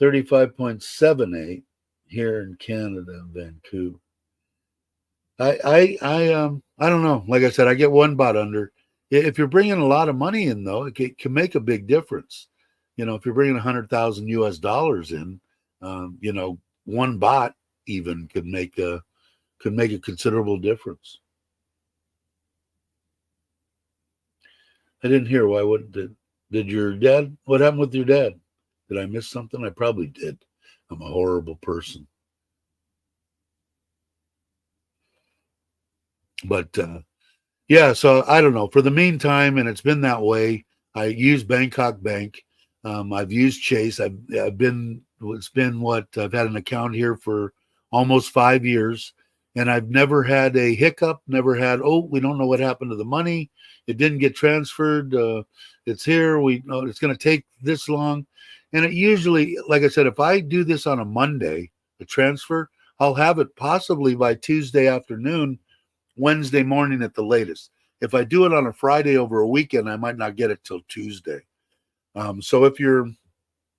35.78 here in Canada, Vancouver. I don't know. Like I said, I get one bot under. If you're bringing a lot of money in, though, it can make a big difference. If you're bringing 100,000 US dollars in, one bot even could make a considerable difference. I didn't hear why. What did your dad? What happened with your dad? Did I miss something? I probably did. I'm a horrible person. But yeah, so I don't know. For the meantime, and it's been that way. I use Bangkok Bank. I've used Chase. I've been. It's been what I've had an account here for almost 5 years, and I've never had a hiccup. Never had. Oh, we don't know what happened to the money. It didn't get transferred. It's here. We know it's going to take this long, and it usually, like I said, if I do this on a Monday, the transfer, I'll have it possibly by Tuesday afternoon, Wednesday morning at the latest. If I do it on a Friday over a weekend, I might not get it till Tuesday. So if you're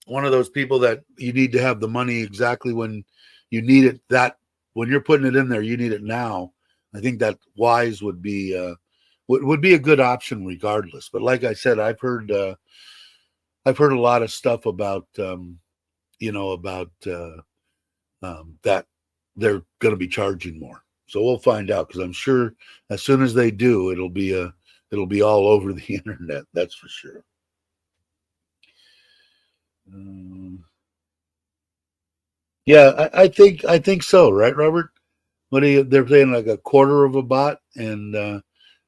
one of those people that you need to have the money exactly when you need it, that when you're putting it in there, you need it now. I think that Wise would be a good option regardless. But like I said, I've heard a lot of stuff about that they're going to be charging more. So we'll find out, because I'm sure as soon as they do, it'll be all over the internet. That's for sure. Yeah, I think so, right, Robert? They're paying like a quarter of a bot, and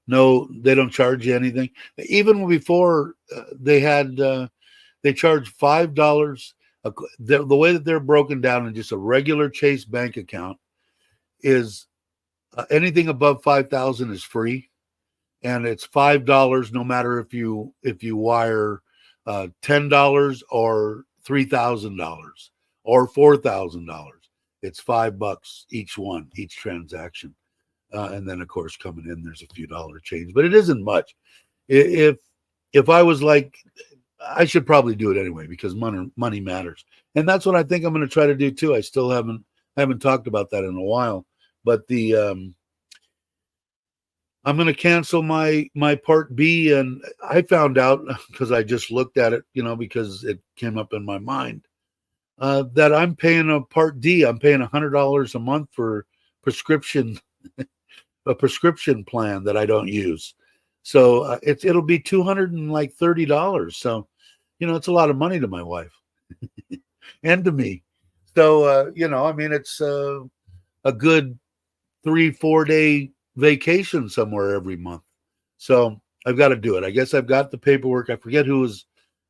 no, they don't charge you anything. Even before they charge $5. The way that they're broken down in just a regular Chase bank account is anything above 5,000 is free, and it's $5 no matter if you wire $10 or $3,000 or $4,000. It's $5 each transaction, and then of course coming in there's a few dollar change, but it isn't much. If I was like, I should probably do it anyway because money matters, and that's what I think I'm going to try to do too. I still haven't talked about that in a while, but I'm going to cancel my Part B, and I found out because I just looked at it, because it came up in my mind that I'm paying a Part D. I'm paying $100 a month for a prescription plan that I don't use. So it'll be $230. So it's a lot of money to my wife and to me. So I mean, it's a good 3-4 day vacation somewhere every month. So I've got to do it. I guess I've got the paperwork. I forget who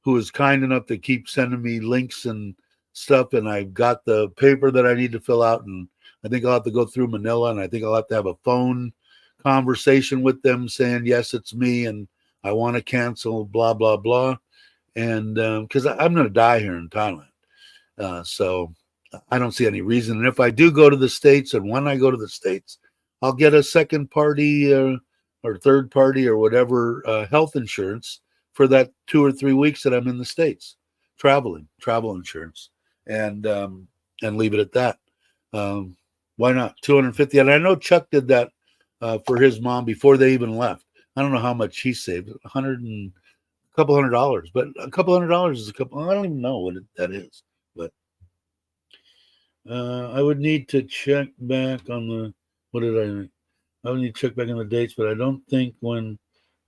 was kind enough to keep sending me links and stuff, and I've got the paper that I need to fill out, and I think I'll have to go through Manila, and I think I'll have to have a phone conversation with them saying, yes, it's me, and I want to cancel, blah, blah, blah. And because I'm going to die here in Thailand. So I don't see any reason. And if I do go to the States, and when I go to the States, I'll get a second party or third party or whatever health insurance for that 2 or 3 weeks that I'm in the States, travel insurance, and leave it at that. Why not? $250. And I know Chuck did that for his mom before they even left. I don't know how much he saved. A couple $100, but a couple $100 is a couple. I don't even know what that is. But I would need to check back on the. What did I would need to check back on the dates, but I don't think when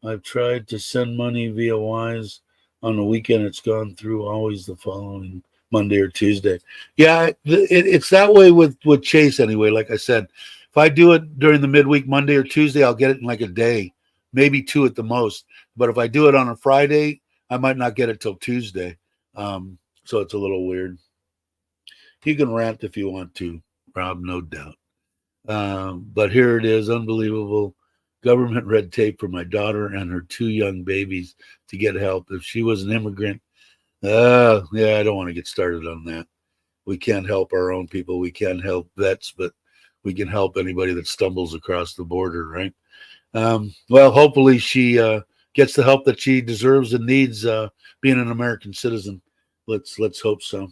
I've tried to send money via Wise on the weekend, it's gone through always the following Monday or Tuesday. Yeah, it's that way with Chase anyway. Like I said, if I do it during the midweek, Monday or Tuesday, I'll get it in like a day, maybe two at the most. But if I do it on a Friday, I might not get it till Tuesday. So it's a little weird. You can rant if you want to, Rob, no doubt. But here it is, unbelievable government red tape for my daughter and her two young babies to get help. If she was an immigrant, yeah, I don't want to get started on that. We can't help our own people. We can't help vets, but we can help anybody that stumbles across the border, right? Well, hopefully she gets the help that she deserves and needs being an American citizen. Let's hope so.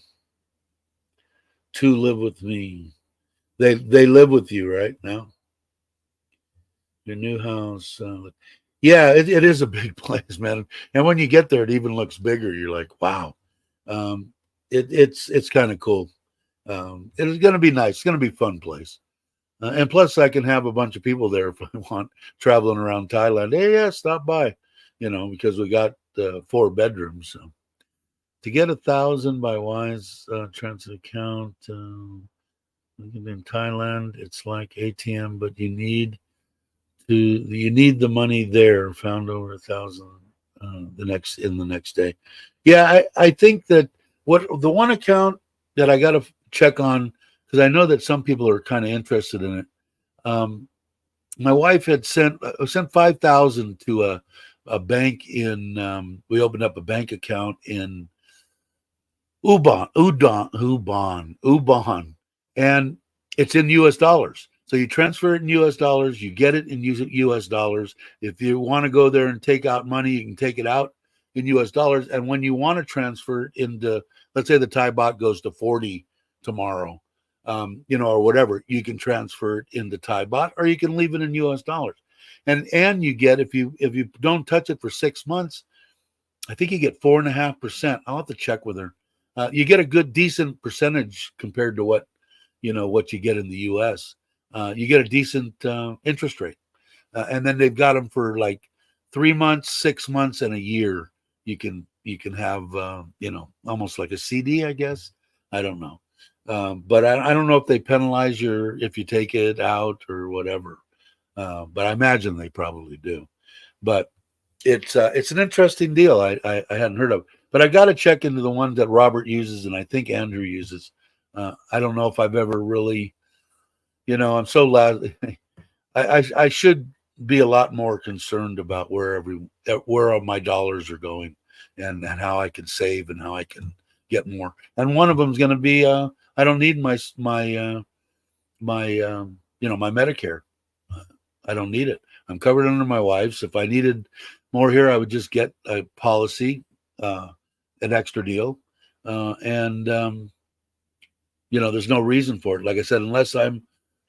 To live with me. They live with you right now. Your new house. Yeah, it is a big place, man. And when you get there, it even looks bigger. You're like, wow. It's kind of cool. It's going to be nice. It's going to be a fun place. And plus, I can have a bunch of people there if I want traveling around Thailand. Hey, yeah, stop by, because we got 4 bedrooms. So to get 1,000 by Wise transit account in Thailand, it's like ATM, but you need the money there. Found over 1,000 the next day. Yeah, I think that what the one account that I got to check on, because I know that some people are kind of interested in it. My wife had sent 5,000 to a bank in. We opened up a bank account in Ubon, and it's in U.S. dollars. So you transfer it in U.S. dollars, you get it in U.S. dollars. If you want to go there and take out money, you can take it out in U.S. dollars. And when you want to transfer it into, let's say the Thai baht goes to 40 tomorrow, or whatever, you can transfer it into Thai baht, or you can leave it in U.S. dollars. And you get, if you don't touch it for 6 months, I think you get 4.5%. I'll have to check with her. You get a good, decent percentage compared to what you get in the U.S. You get a decent interest rate, and then they've got them for like 3 months, 6 months, and a year. You can have almost like a CD, I guess. I don't know, but I don't know if they penalize if you take it out or whatever. But I imagine they probably do. But it's an interesting deal. I hadn't heard of, but I got to check into the ones that Robert uses and I think Andrew uses. I don't know if I've ever really, I'm so loud. I should be a lot more concerned about where all my dollars are going and how I can save and how I can get more. And one of them is going to be I don't need my Medicare. I don't need it. I'm covered under my wife's. If I needed more here, I would just get a policy, an extra deal, and there's no reason for it. Like I said, unless I'm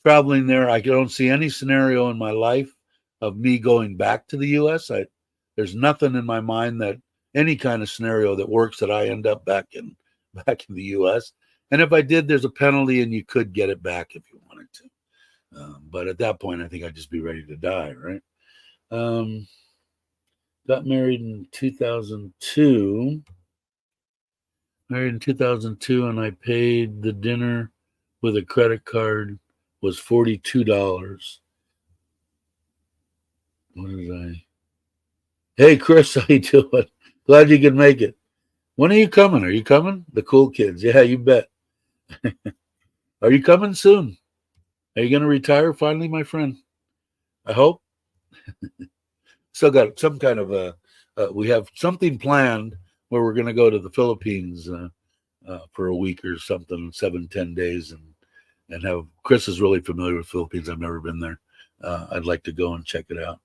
traveling there, I don't see any scenario in my life of me going back to the U.S. There's nothing in my mind that any kind of scenario that works that I end up back in the U.S. And if I did, there's a penalty, and you could get it back if you wanted to. But at that point, I think I'd just be ready to die, right? Got married in 2002. Married in 2002, and I paid the dinner with a credit card was $42. What did I? Hey, Chris, how you doing? Glad you could make it. When are you coming? Are you coming? The cool kids. Yeah, you bet. Are you coming soon? Are you going to retire finally, my friend? I hope. Still got some kind of we have something planned where we're going to go to the Philippines for a week or something, 7-10 days, and have. Chris is really familiar with Philippines. I've never been there. I'd like to go and check it out.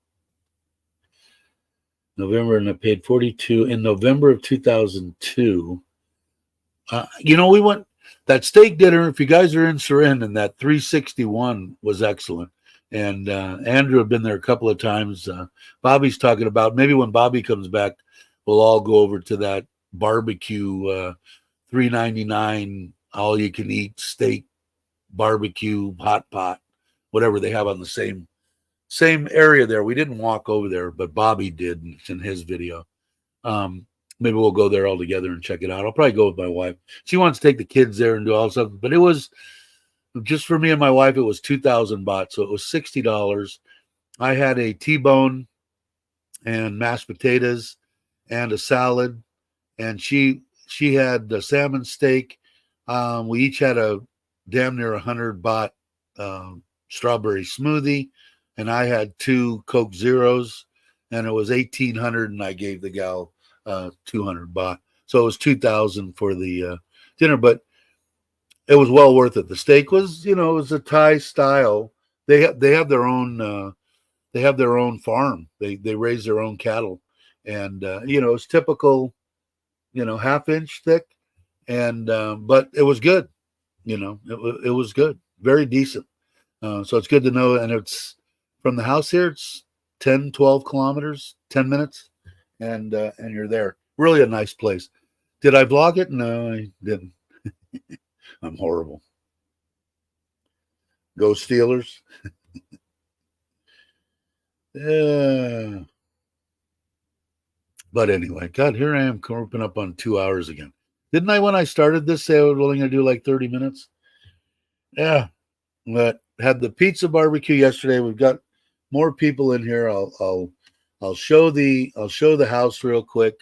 November, and I paid $42 in November of 2002. We went that steak dinner. If you guys are in Surin, and that 361 was excellent. And Andrew had been there a couple of times. Bobby's talking about maybe when Bobby comes back, we'll all go over to that barbecue, $3.99 all you can eat steak barbecue hot pot, whatever they have on the same area there. We didn't walk over there, but Bobby did. And it's in his video. Maybe we'll go there all together and check it out. I'll probably go with my wife. She wants to take the kids there and do all stuff, but it was just for me and my wife. It was 2,000 baht, so it was $60. I had a T-bone and mashed potatoes and a salad, and she had the salmon steak. We each had a damn near 100 baht strawberry smoothie, and I had 2 Coke Zeros, and it was 1,800, and I gave the gal 200 baht. So it was 2,000 for the dinner, but it was well worth it. The steak was, it was a Thai style. They have their own farm. They raise their own cattle, and it's typical, half inch thick, and but it was good. It was good, very decent. So it's good to know, and it's from the house here. It's 10, 12 kilometers, 10 minutes, and you're there. Really a nice place. Did I vlog it? No, I didn't. I'm horrible. Go Steelers. Yeah. But anyway, God, here I am coming up on 2 hours again. Didn't I, when I started this, say I was only going to do like 30 minutes? Yeah. But had the pizza barbecue yesterday. We've got more people in here. I'll show the house real quick.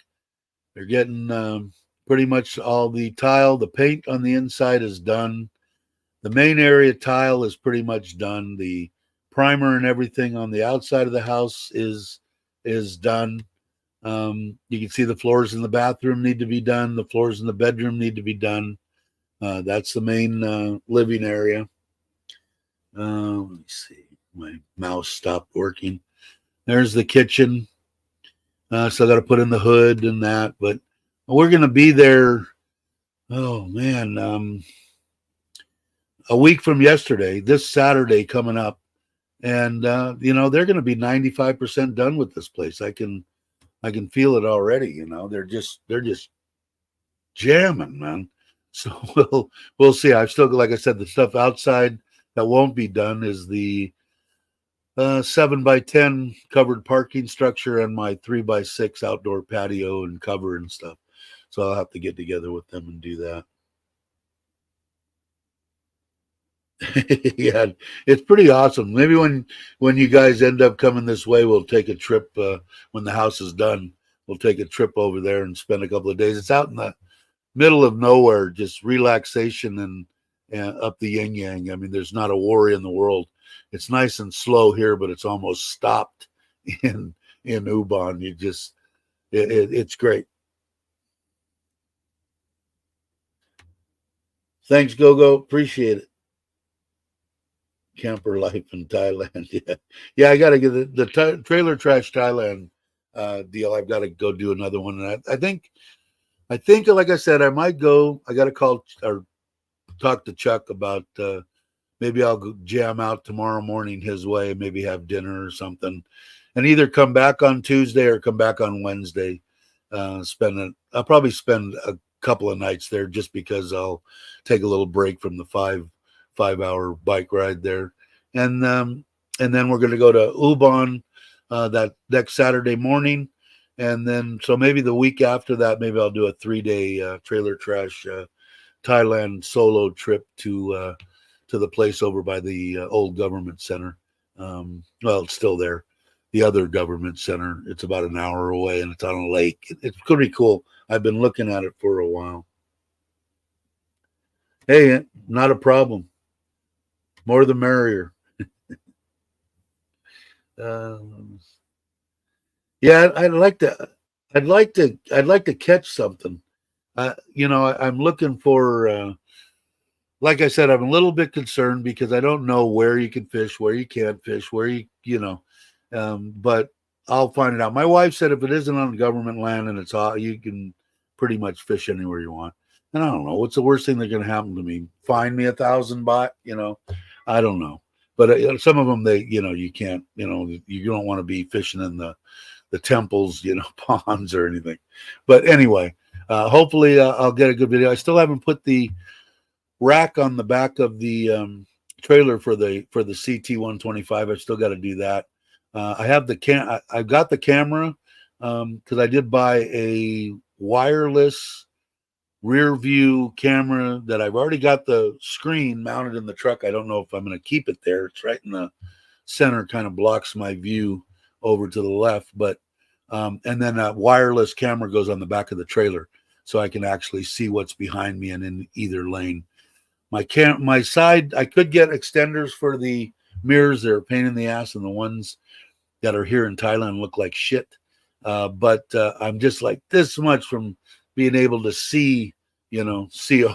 They're getting pretty much all the tile. The paint on the inside is done. The main area tile is pretty much done. The primer and everything on the outside of the house is done. You can see the floors in the bathroom need to be done. The floors in the bedroom need to be done. That's the main living area. Let me see. My mouse stopped working. There's the kitchen. So I got to put in the hood and that. But we're going to be there. Oh, man. A week from yesterday, this Saturday coming up. And, they're going to be 95% done with this place. I can feel it already. They're just jamming, man. So we'll see. I've still, like I said, the stuff outside that won't be done is the 7x10 covered parking structure and my 3x6 outdoor patio and cover and stuff. So I'll have to get together with them and do that. Yeah, it's pretty awesome. Maybe when you guys end up coming this way, we'll take a trip. When the house is done, we'll take a trip over there and spend a couple of days. It's out in the middle of nowhere, just relaxation and up the yin yang. I mean, there's not a worry in the world. It's nice and slow here, but it's almost stopped in Ubon. It's great. Thanks, Gogo. Appreciate it. Camper life in Thailand. Yeah. I got to get the trailer trash Thailand deal. I've got to go do another one. And I think, like I said, I might go. I got to call or talk to Chuck about maybe I'll go jam out tomorrow morning his way, maybe have dinner or something, and either come back on Tuesday or come back on Wednesday. I'll probably spend a couple of nights there just because I'll take a little break from the 5-hour bike ride there, and then we're going to go to Ubon that next Saturday morning, and then so maybe the week after that, maybe I'll do a 3-day trailer trash Thailand solo trip to the place over by the old government center. Well, it's still there. The other government center. It's about an hour away, and it's on a lake. It's pretty cool. I've been looking at it for a while. Hey, not a problem. More the merrier. Yeah, I'd like to catch something. I'm looking for. Like I said, I'm a little bit concerned because I don't know where you can fish, where you can't fish, but I'll find it out. My wife said if it isn't on government land and it's all, you can pretty much fish anywhere you want. And I don't know what's the worst thing that's going to happen to me. Fine me 1,000 baht, I don't know. But some of them, you can't, you don't want to be fishing in the temples, ponds or anything. But anyway, hopefully I'll get a good video. I still haven't put the rack on the back of the trailer for the CT 125. I've still got to do that. I have I've got the camera because I did buy a wireless rear view camera that I've already got the screen mounted in the truck. I don't know if I'm going to keep it there. It's right in the center, kind of blocks my view over to the left. But and then a wireless camera goes on the back of the trailer, so I can actually see what's behind me and in either lane. My side, I could get extenders for the mirrors. They're a pain in the ass, and the ones that are here in Thailand look like shit. But I'm just like this much from being able to see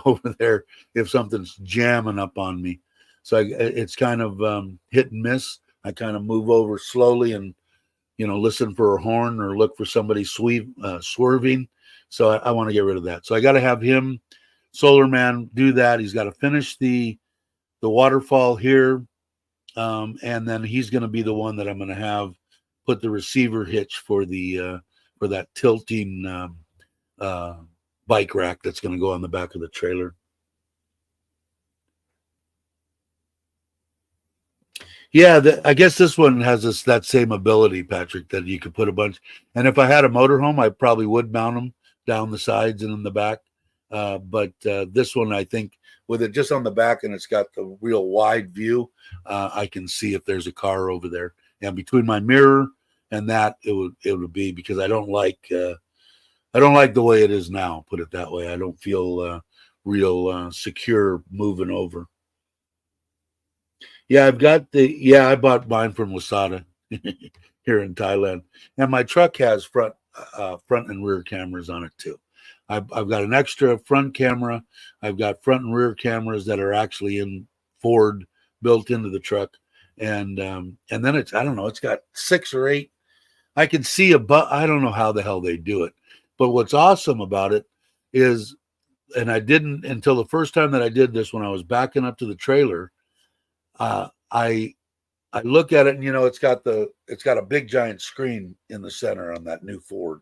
over there if something's jamming up on me. So it's kind of hit and miss. I kind of move over slowly and listen for a horn or look for somebody swerving. So I want to get rid of that. So I got to have him, Solar Man, do that. He's got to finish the waterfall here, and then he's going to be the one that I'm going to have put the receiver hitch for that tilting bike rack that's going to go on the back of the trailer. Yeah, I guess this one has that same ability, Patrick, that you could put a bunch. And if I had a motorhome, I probably would mount them down the sides and in the back. But this one, I think, with it just on the back and it's got the real wide view, I can see if there's a car over there. And between my mirror and that, it would be, because I don't like the way it is now. Put it that way. I don't feel real secure moving over. Yeah, I bought mine from Lasada here in Thailand, and my truck has front and rear cameras on it too. I've got an extra front camera. I've got front and rear cameras that are actually in Ford built into the truck, and then I don't know, it's got 6 or 8. I can see I don't know how the hell they do it, but what's awesome about it is, and I didn't until the first time that I did this, when I was backing up to the trailer. I look at it, and it's got a big giant screen in the center on that new Ford,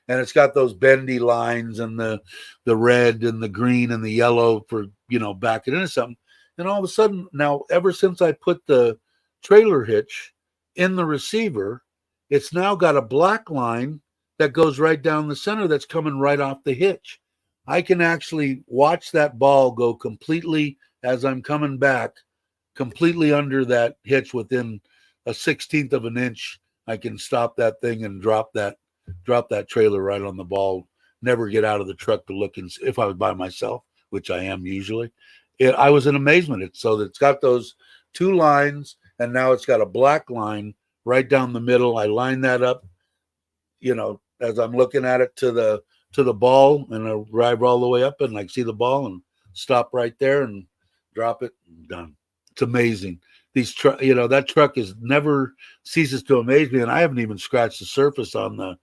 and it's got those bendy lines and the red and the green and the yellow for backing into something. And all of a sudden now, ever since I put the trailer hitch in the receiver, it's now got a black line that goes right down the center that's coming right off the hitch. I can actually watch that ball go completely as I'm coming back, completely under that hitch within a 16th of an inch. I can stop that thing and drop that trailer right on the ball. Never get out of the truck to look, and if I was by myself, which I am usually. I was in amazement. It's got those 2 lines, and now it's got a black line right down the middle. I line that up, as I'm looking at it to the ball, and I drive all the way up, and I see the ball and stop right there and drop it, and done. It's amazing. That truck never ceases to amaze me, and I haven't even scratched the surface on the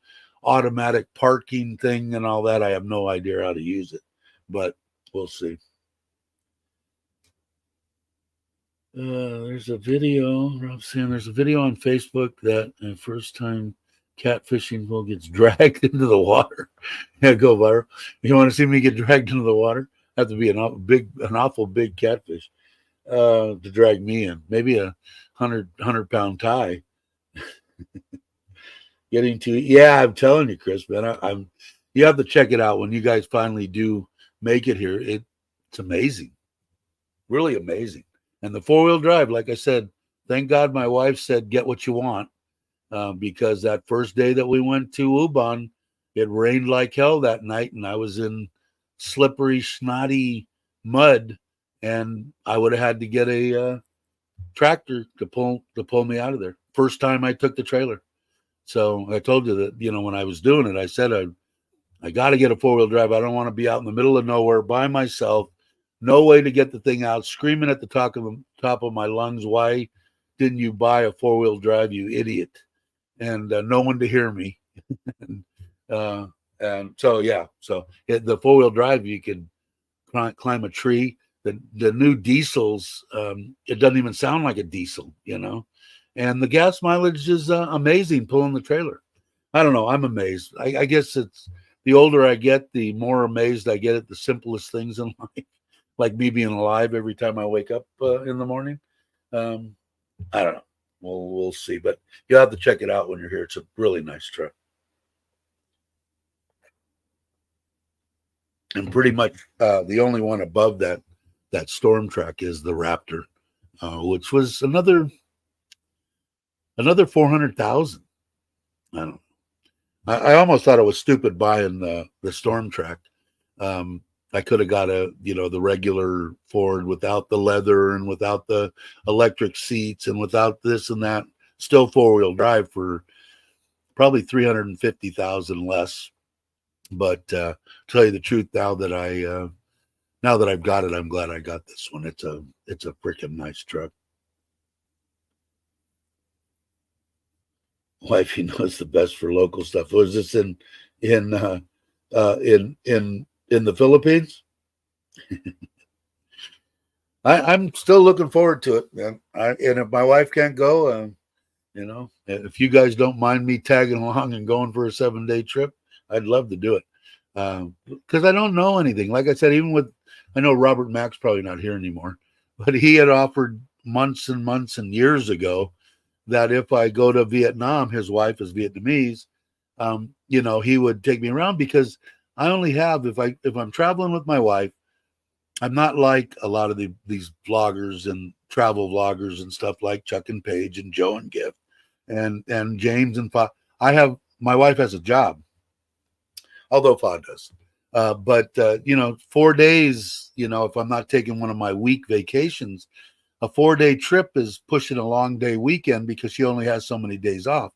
automatic parking thing and all that. I have no idea how to use it, but we'll see. There's a video. Rob's saying there's a video on Facebook that first time catfishing bull gets dragged into the water. Yeah, go viral. You want to see me get dragged into the water? Have to be an awful big catfish to drag me in. Maybe a 100-pound tie. I'm telling you, Chris, man, you have to check it out when you guys finally do make it here. It's amazing, really amazing. And the 4-wheel drive, like I said, thank God my wife said, get what you want, because that first day that we went to Ubon, it rained like hell that night, and I was in slippery, snotty mud, and I would have had to get a tractor to pull me out of there. First time I took the trailer. So I told you that, when I was doing it, I said, I got to get a 4-wheel drive. I don't want to be out in the middle of nowhere by myself. No way to get the thing out, screaming at the top of my lungs. Why didn't you buy a 4-wheel drive, you idiot? And no one to hear me. And so, yeah. So the 4-wheel drive, you could climb a tree. the new diesels, it doesn't even sound like a diesel, and the gas mileage is amazing pulling the trailer. I don't know. I'm amazed. I guess it's the older I get, the more amazed I get at the simplest things in life, like me being alive every time I wake up in the morning. Um, I don't know. We'll see, but you'll have to check it out when you're here. It's a really nice truck, and pretty much the only one above that storm track is the Raptor, which was another 400,000. I don't know. I almost thought it was stupid buying the storm track. I could have got the regular Ford without the leather and without the electric seats and without this and that, still 4-wheel drive for probably 350,000 less. But to tell you the truth, now that I've got it, I'm glad I got this one. It's a freaking nice truck. Wifey knows the best for local stuff. Was this in the Philippines? I'm still looking forward to it, man. And if my wife can't go, if you guys don't mind me tagging along and going for a 7-day trip, I'd love to do it. Because I don't know anything. Like I said, I know Robert Mack's probably not here anymore, but he had offered months and months and years ago that if I go to Vietnam, his wife is Vietnamese, he would take me around, because I only have, if I'm traveling with my wife, I'm not like a lot of these vloggers and travel vloggers and stuff like Chuck and Paige and Joe and Gift and James and Fa. My wife has a job, although Fa does. But 4 days, if I'm not taking one of my week vacations, a 4-day trip is pushing a long day weekend, because she only has so many days off.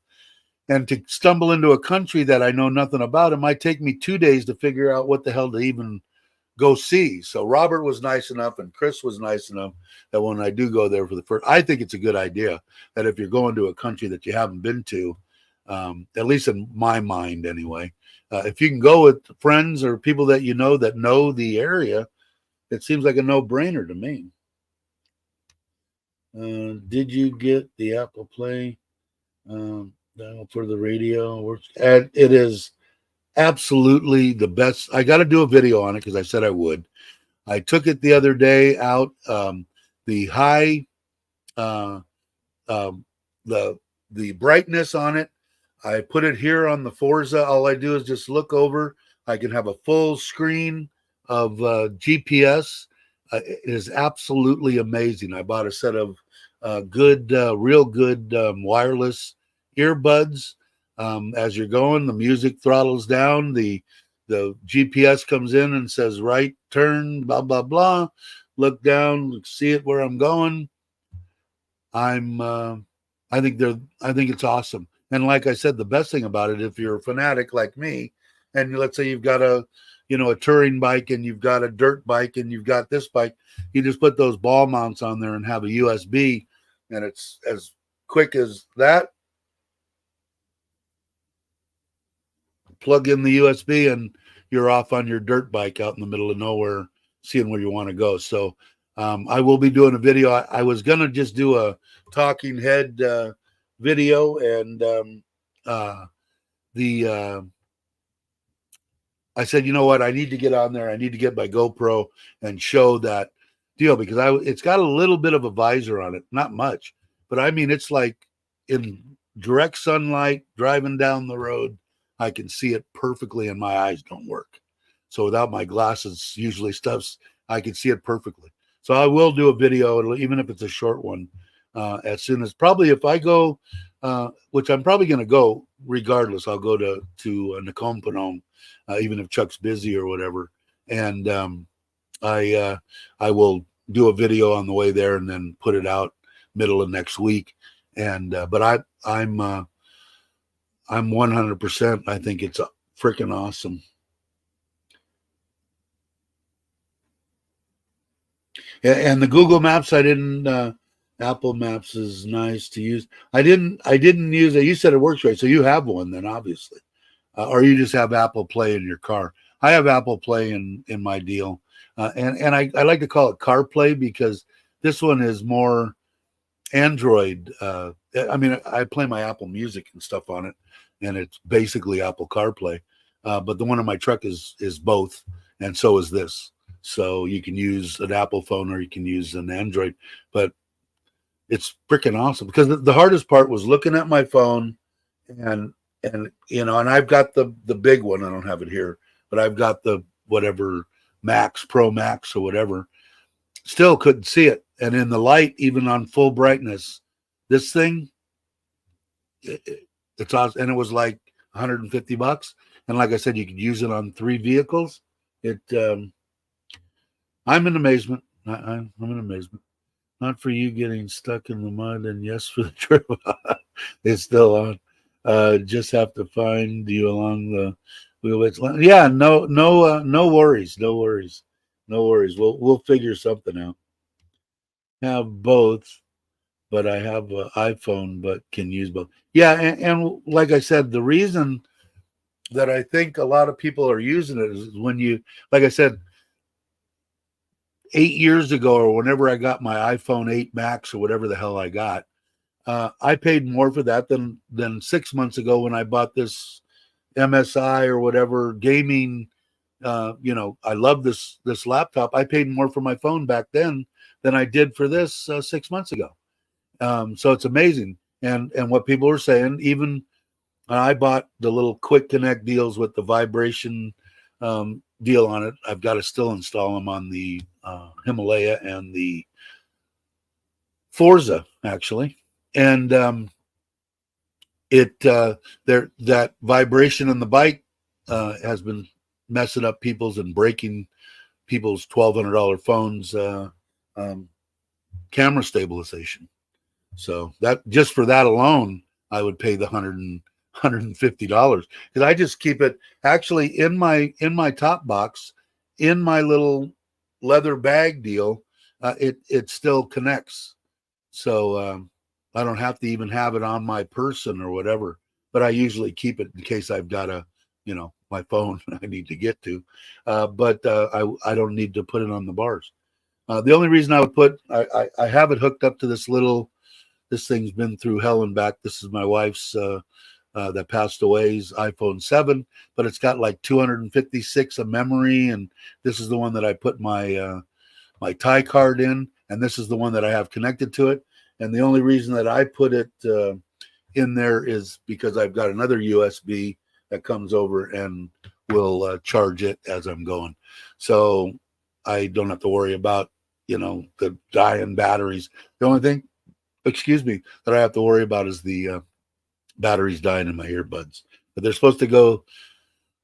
And to stumble into a country that I know nothing about, it might take me 2 days to figure out what the hell to even go see. So Robert was nice enough, and Chris was nice enough, that when I do go there for the first, I think it's a good idea that if you're going to a country that you haven't been to, at least in my mind anyway, if you can go with friends or people that that know the area, it seems like a no-brainer to me. Did you get the Apple Play for the radio? And it is absolutely the best. I got to do a video on it, because I said I would. I took it the other day out. The high, the brightness on it, I put it here on the Forza. All I do is just look over. I can have a full screen of GPS. It is absolutely amazing. I bought a set of real good wireless earbuds. As you're going, the music throttles down. The GPS comes in and says right turn, blah blah blah. Look down, see it where I'm going. I think it's awesome. And like I said, the best thing about it, if you're a fanatic like me, and let's say you've got a touring bike, and you've got a dirt bike, and you've got this bike, you just put those ball mounts on there and have a USB, and it's as quick as that. Plug in the USB, and you're off on your dirt bike out in the middle of nowhere, seeing where you want to go. So I will be doing a video. I was going to just do a talking head video, and I said, you know what? I need to get on there. I need to get my GoPro and show that deal, because it's got a little bit of a visor on it, not much, but I mean, it's like in direct sunlight, driving down the road, I can see it perfectly, and my eyes don't work. So without my glasses, usually stuffs, I can see it perfectly. So I will do a video, even if it's a short one, as soon as, probably if I go, which I'm probably going to go regardless. I'll go to Nakhon Phanom, even if Chuck's busy or whatever. And I will do a video on the way there, and then put it out middle of next week. And but I'm 100%. I think it's freaking awesome. And the Google Maps, I didn't. Apple Maps is nice to use. I didn't use it. You said it works right, so you have one then, obviously, or you just have Apple Play in your car. I have Apple Play in my deal. I like to call it CarPlay because this one is more Android. I mean, I play my Apple Music and stuff on it, and it's basically Apple CarPlay. But the one in my truck is both, and so is this. So you can use an Apple phone or you can use an Android, but it's freaking awesome because the hardest part was looking at my phone and and I've got the big one. I don't have it here, but I've got the whatever Max Pro Max or whatever. Still couldn't see it, and in the light, even on full brightness, this thing it's awesome. And it was like $150, and like I said, you could use it on 3 vehicles. It I'm in amazement. I'm in amazement. Not for you getting stuck in the mud, and yes for the trip. It's still on. Just have to find you along the wheelbase line. Yeah, no worries, no worries, no worries. We'll figure something out. Have both, but I have an iPhone, but can use both. Yeah, and like I said, the reason that I think a lot of people are using it is when you, like I said, 8 years ago or whenever I got my iPhone 8 Max or whatever the hell I got, I paid more for that than 6 months ago when I bought this MSI or whatever gaming. I love this laptop. I paid more for my phone back then than I did for this 6 months ago. So it's amazing. And what people are saying, even I bought the little quick connect deals with the vibration deal on it. I've got to still install them on the Himalaya and the Forza actually. And that vibration in the bike has been messing up people's and breaking people's $1,200 phones camera stabilization. So that just for that alone, I would pay the $150 because I just keep it actually in my top box, in my little leather bag deal. It still connects, so I don't have to even have it on my person or whatever. But I usually keep it in case I've got my phone I need to get to. But I don't need to put it on the bars. The only reason I would I have it hooked up to this little. This thing's been through hell and back. This is my wife's that passed away's iPhone 7, but it's got like 256 of memory, and this is the one that I put my my Thai card in, and this is the one that I have connected to it. And the only reason that I put it in there is because I've got another USB that comes over and will charge it as I'm going, so I don't have to worry about the dying batteries. The only thing that I have to worry about is the batteries dying in my earbuds. But they're supposed to go,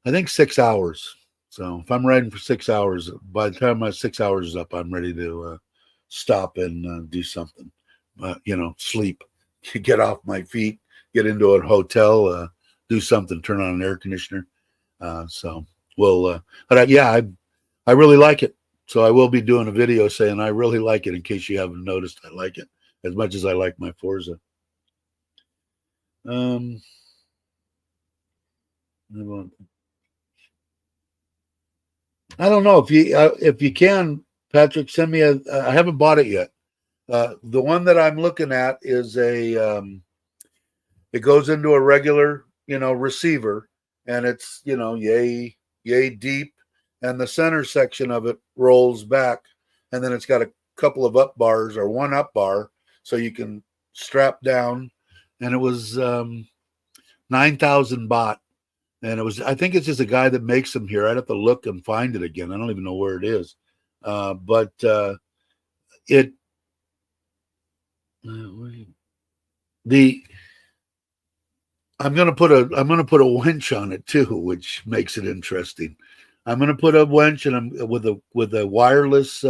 I think, 6 hours. So if I'm riding for 6 hours, by the time my 6 hours is up, I'm ready to stop and do something. Sleep, get off my feet, get into a hotel, do something, turn on an air conditioner. So we'll, I really like it. So I will be doing a video saying I really like it in case you haven't noticed I like it as much as I like my Forza. I don't know if you can, Patrick, send me I haven't bought it yet. The one that I'm looking at is it goes into a regular, receiver, and it's, yay deep, and the center section of it rolls back, and then it's got a couple of up bars or one up bar so you can strap down, and it was 9,000 baht. And I think it's just a guy that makes them here. I'd have to look and find it again. I don't even know where it is. But I'm gonna put a winch on it too, which makes it interesting. I'm gonna put a winch and I'm with a wireless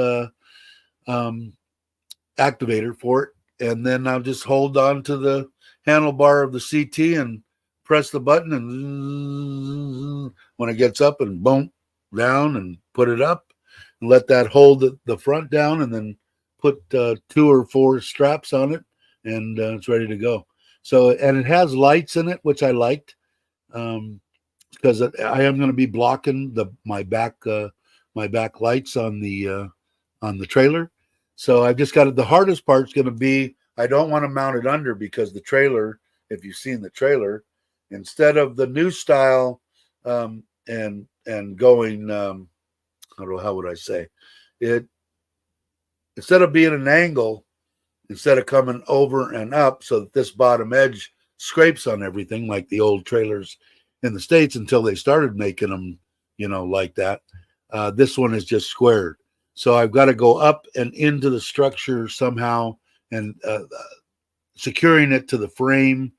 activator for it, and then I'll just hold on to the handlebar of the CT and press the button, and when it gets up, and boom, down, and put it up, and let that hold the front down, and then put 2 or 4 straps on it, and it's ready to go. So, and it has lights in it, which I liked, because I am going to be blocking my back my back lights on the trailer. So I've just got it. The hardest part's going to be I don't want to mount it under because the trailer, if you've seen the trailer, instead of the new style and going how would I say it, instead of being an angle, instead of coming over and up so that this bottom edge scrapes on everything like the old trailers in the States until they started making them, like that. This one is just squared. So I've got to go up and into the structure somehow, and securing it to the frame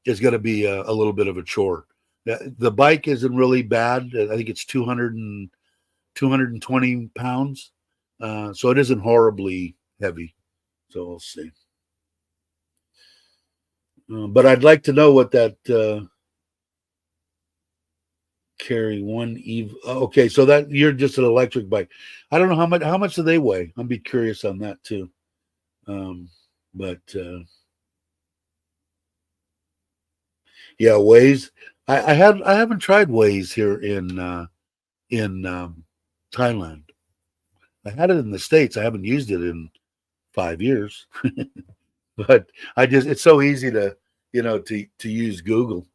is going to be a little bit of a chore. The bike isn't really bad. I think it's 220 pounds. So it isn't horribly heavy. So we'll see. But I'd like to know what that carry one Eve. Okay, so that you're just an electric bike. I don't know how much do they weigh. I'll be curious on that too. But yeah, Waze. I haven't tried Waze here in Thailand. I had it in the States. I haven't used it in 5 years. But it's so easy to to use Google.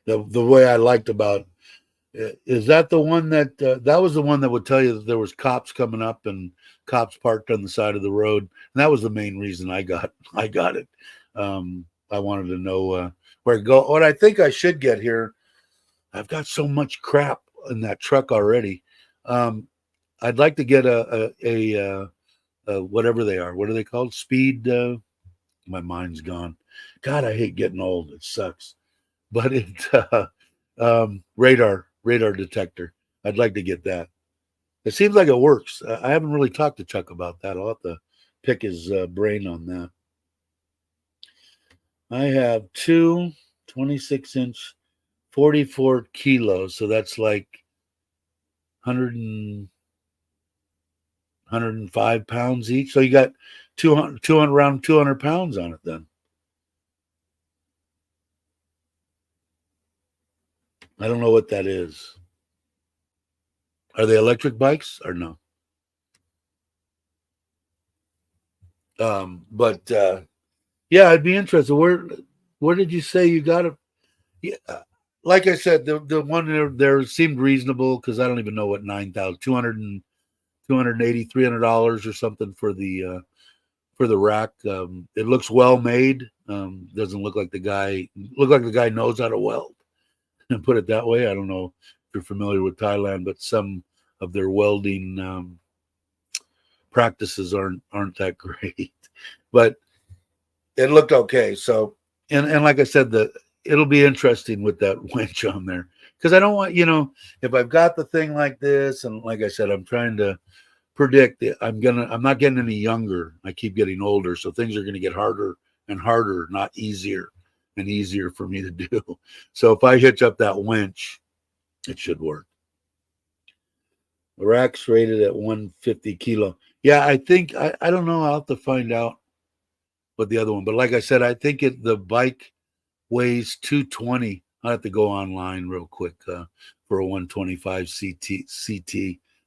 The way I liked about is that the one that was the one that would tell you that there was cops coming up and cops parked on the side of the road, and that was the main reason I got it. I wanted to know where to go. What I think I should get here, I've got so much crap in that truck already. I'd like to get a whatever they are. What are they called? Speed. My mind's gone. God, I hate getting old. It sucks. But radar detector. I'd like to get that. It seems like it works. I haven't really talked to Chuck about that. I'll have to pick his brain on that. I have two 26-inch, 44 kilos. So that's like 105 pounds each. So you got 200 around 200 pounds on it then. I don't know what that is. Are they electric bikes or no? But yeah, I'd be interested. Where did you say you got it? Yeah, like I said, the one there seemed reasonable because I don't even know what 9,000, $280, $300 or something for the rack. It looks well made. Doesn't look like the guy knows how to weld. And put it that way. I don't know if you're familiar with Thailand, but some of their welding practices aren't that great. But it looked okay. So and like I said, it'll be interesting with that winch on there because I don't want if I've got the thing like this, and like I said, I'm trying to predict that I'm not getting any younger. I keep getting older, so things are gonna get harder and harder, not easier and easier for me to do. So if I hitch up that winch, it should work. The rack's rated at 150 kilo. Yeah, I think I don't know. I'll have to find out what the other one. But like I said, I think the bike weighs 220. I have to go online real quick for a 125 CT.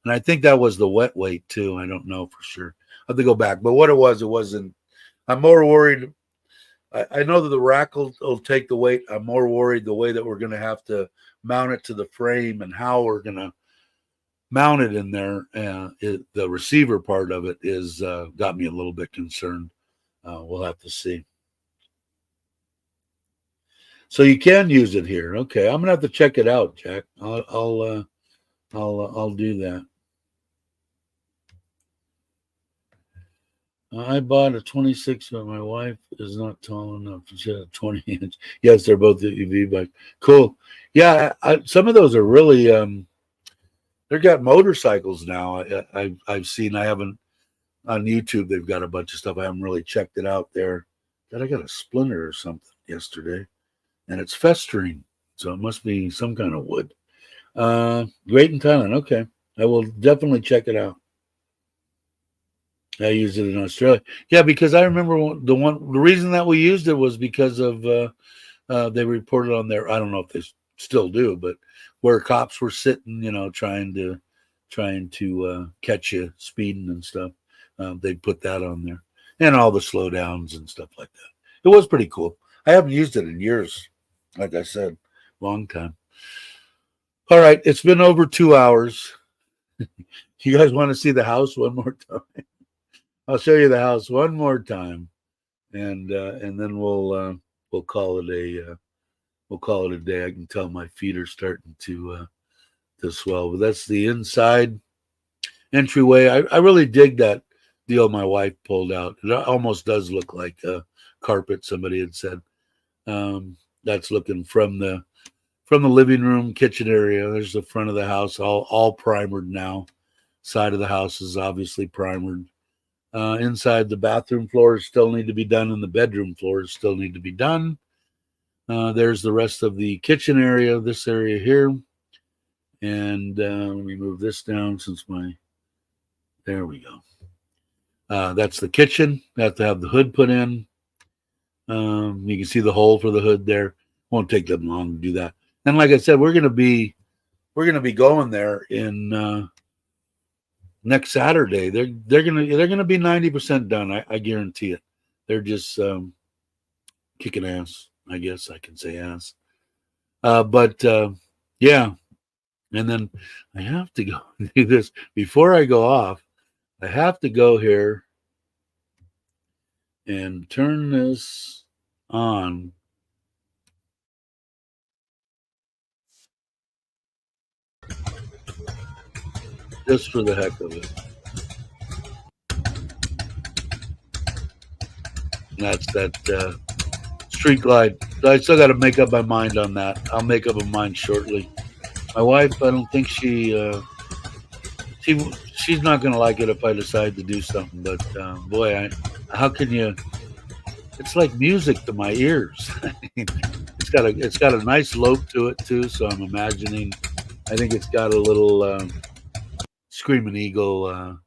And I think that was the wet weight too. I don't know for sure. I have to go back. But what it wasn't. I'm more worried. I know that the rack will take the weight. I'm more worried the way that we're going to have to mount it to the frame and how we're going to mount it in there. The receiver part of it is got me a little bit concerned. We'll have to see. So you can use it here. Okay, I'm gonna have to check it out, Jack. I'll do that. I bought a 26, but my wife is not tall enough. She had a 20-inch. Yes, they're both the EV bike. Cool. Yeah, some of those are really. They've got motorcycles now. I've seen. I haven't on YouTube. They've got a bunch of stuff. I haven't really checked it out there. But I got a splinter or something yesterday, and it's festering, so it must be some kind of wood. Great in Thailand. Okay, I will definitely check it out. I used it in Australia. Yeah, because I remember the reason that we used it was because of they reported on there. I don't know if they still do, but where cops were sitting, trying to catch you speeding and stuff. They put that on there, and all the slowdowns and stuff like that. It was pretty cool. I haven't used it in years, like I said, long time. All right, it's been over 2 hours. You guys want to see the house one more time? I'll show you the house one more time, and then we'll call it a day. I can tell my feet are starting to swell, but that's the inside entryway. I really dig that deal my wife pulled out. It almost does look like a carpet. Somebody had said that's looking from the living room, kitchen area. There's the front of the house, all primered now. Side of the house is obviously primered. Inside, the bathroom floors still need to be done, and the bedroom floors still need to be done. There's the rest of the kitchen area, this area here. And let me move this down there we go. That's the kitchen. I have to have the hood put in. You can see the hole for the hood there. Won't take them long to do that. And like I said, we're gonna be going there in next Saturday. They're gonna be 90% done. I guarantee it. They're just kicking ass. I guess I can say ass. But yeah. And then I have to go do this before I go off. I have to go here and turn this on. Just for the heck of it. And that's that street glide. So I still got to make up my mind on that. I'll make up my mind shortly. My wife, I don't think she's not going to like it if I decide to do something. But boy, how can you? It's like music to my ears. It's got a nice lope to it too. So I'm imagining. I think it's got a little Screaming Eagle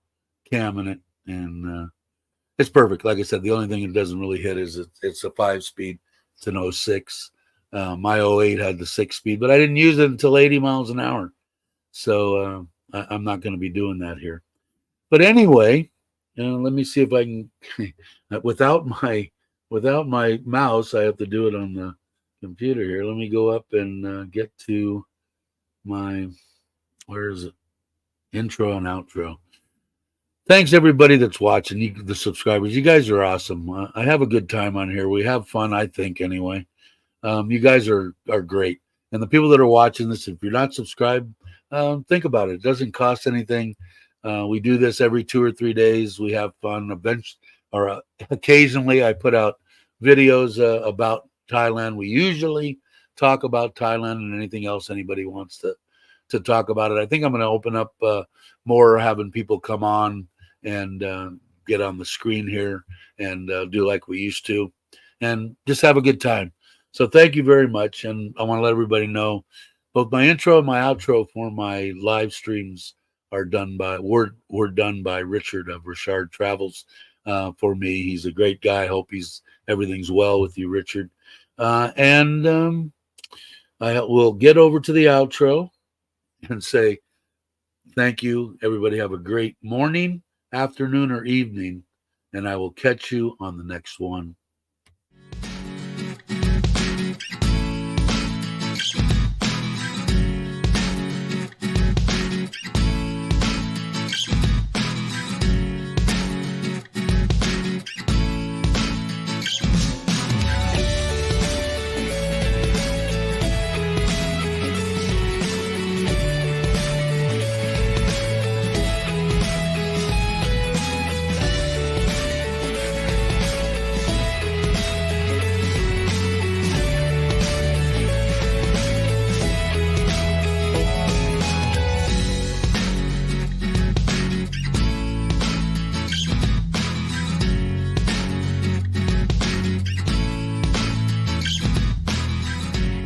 cam in it, and it's perfect. Like I said, the only thing it doesn't really hit is it's a 5-speed. It's an 06. My 08 had the 6-speed, but I didn't use it until 80 miles an hour. So I'm not going to be doing that here. But anyway, let me see if I can. without my mouse, I have to do it on the computer here. Let me go up and get to my, where is it? Intro and outro. Thanks everybody that's watching, the subscribers. You guys are awesome. I have a good time on here. We have fun, I think, anyway. You guys are great. And the people that are watching this, if you're not subscribed, think about it. It doesn't cost anything. We do this every 2 or 3 days. We have fun. Occasionally I put out videos about Thailand. We usually talk about Thailand and anything else anybody wants to talk about it. I think I'm going to open up more, having people come on and get on the screen here and do like we used to, and just have a good time. So thank you very much, and I want to let everybody know both my intro and my outro for my live streams are done by were done by Richard of Richard Travels for me. He's a great guy. I hope everything's well with you, Richard. And I will get over to the outro and say thank you, everybody. Have a great morning, afternoon, or evening, and I will catch you on the next one.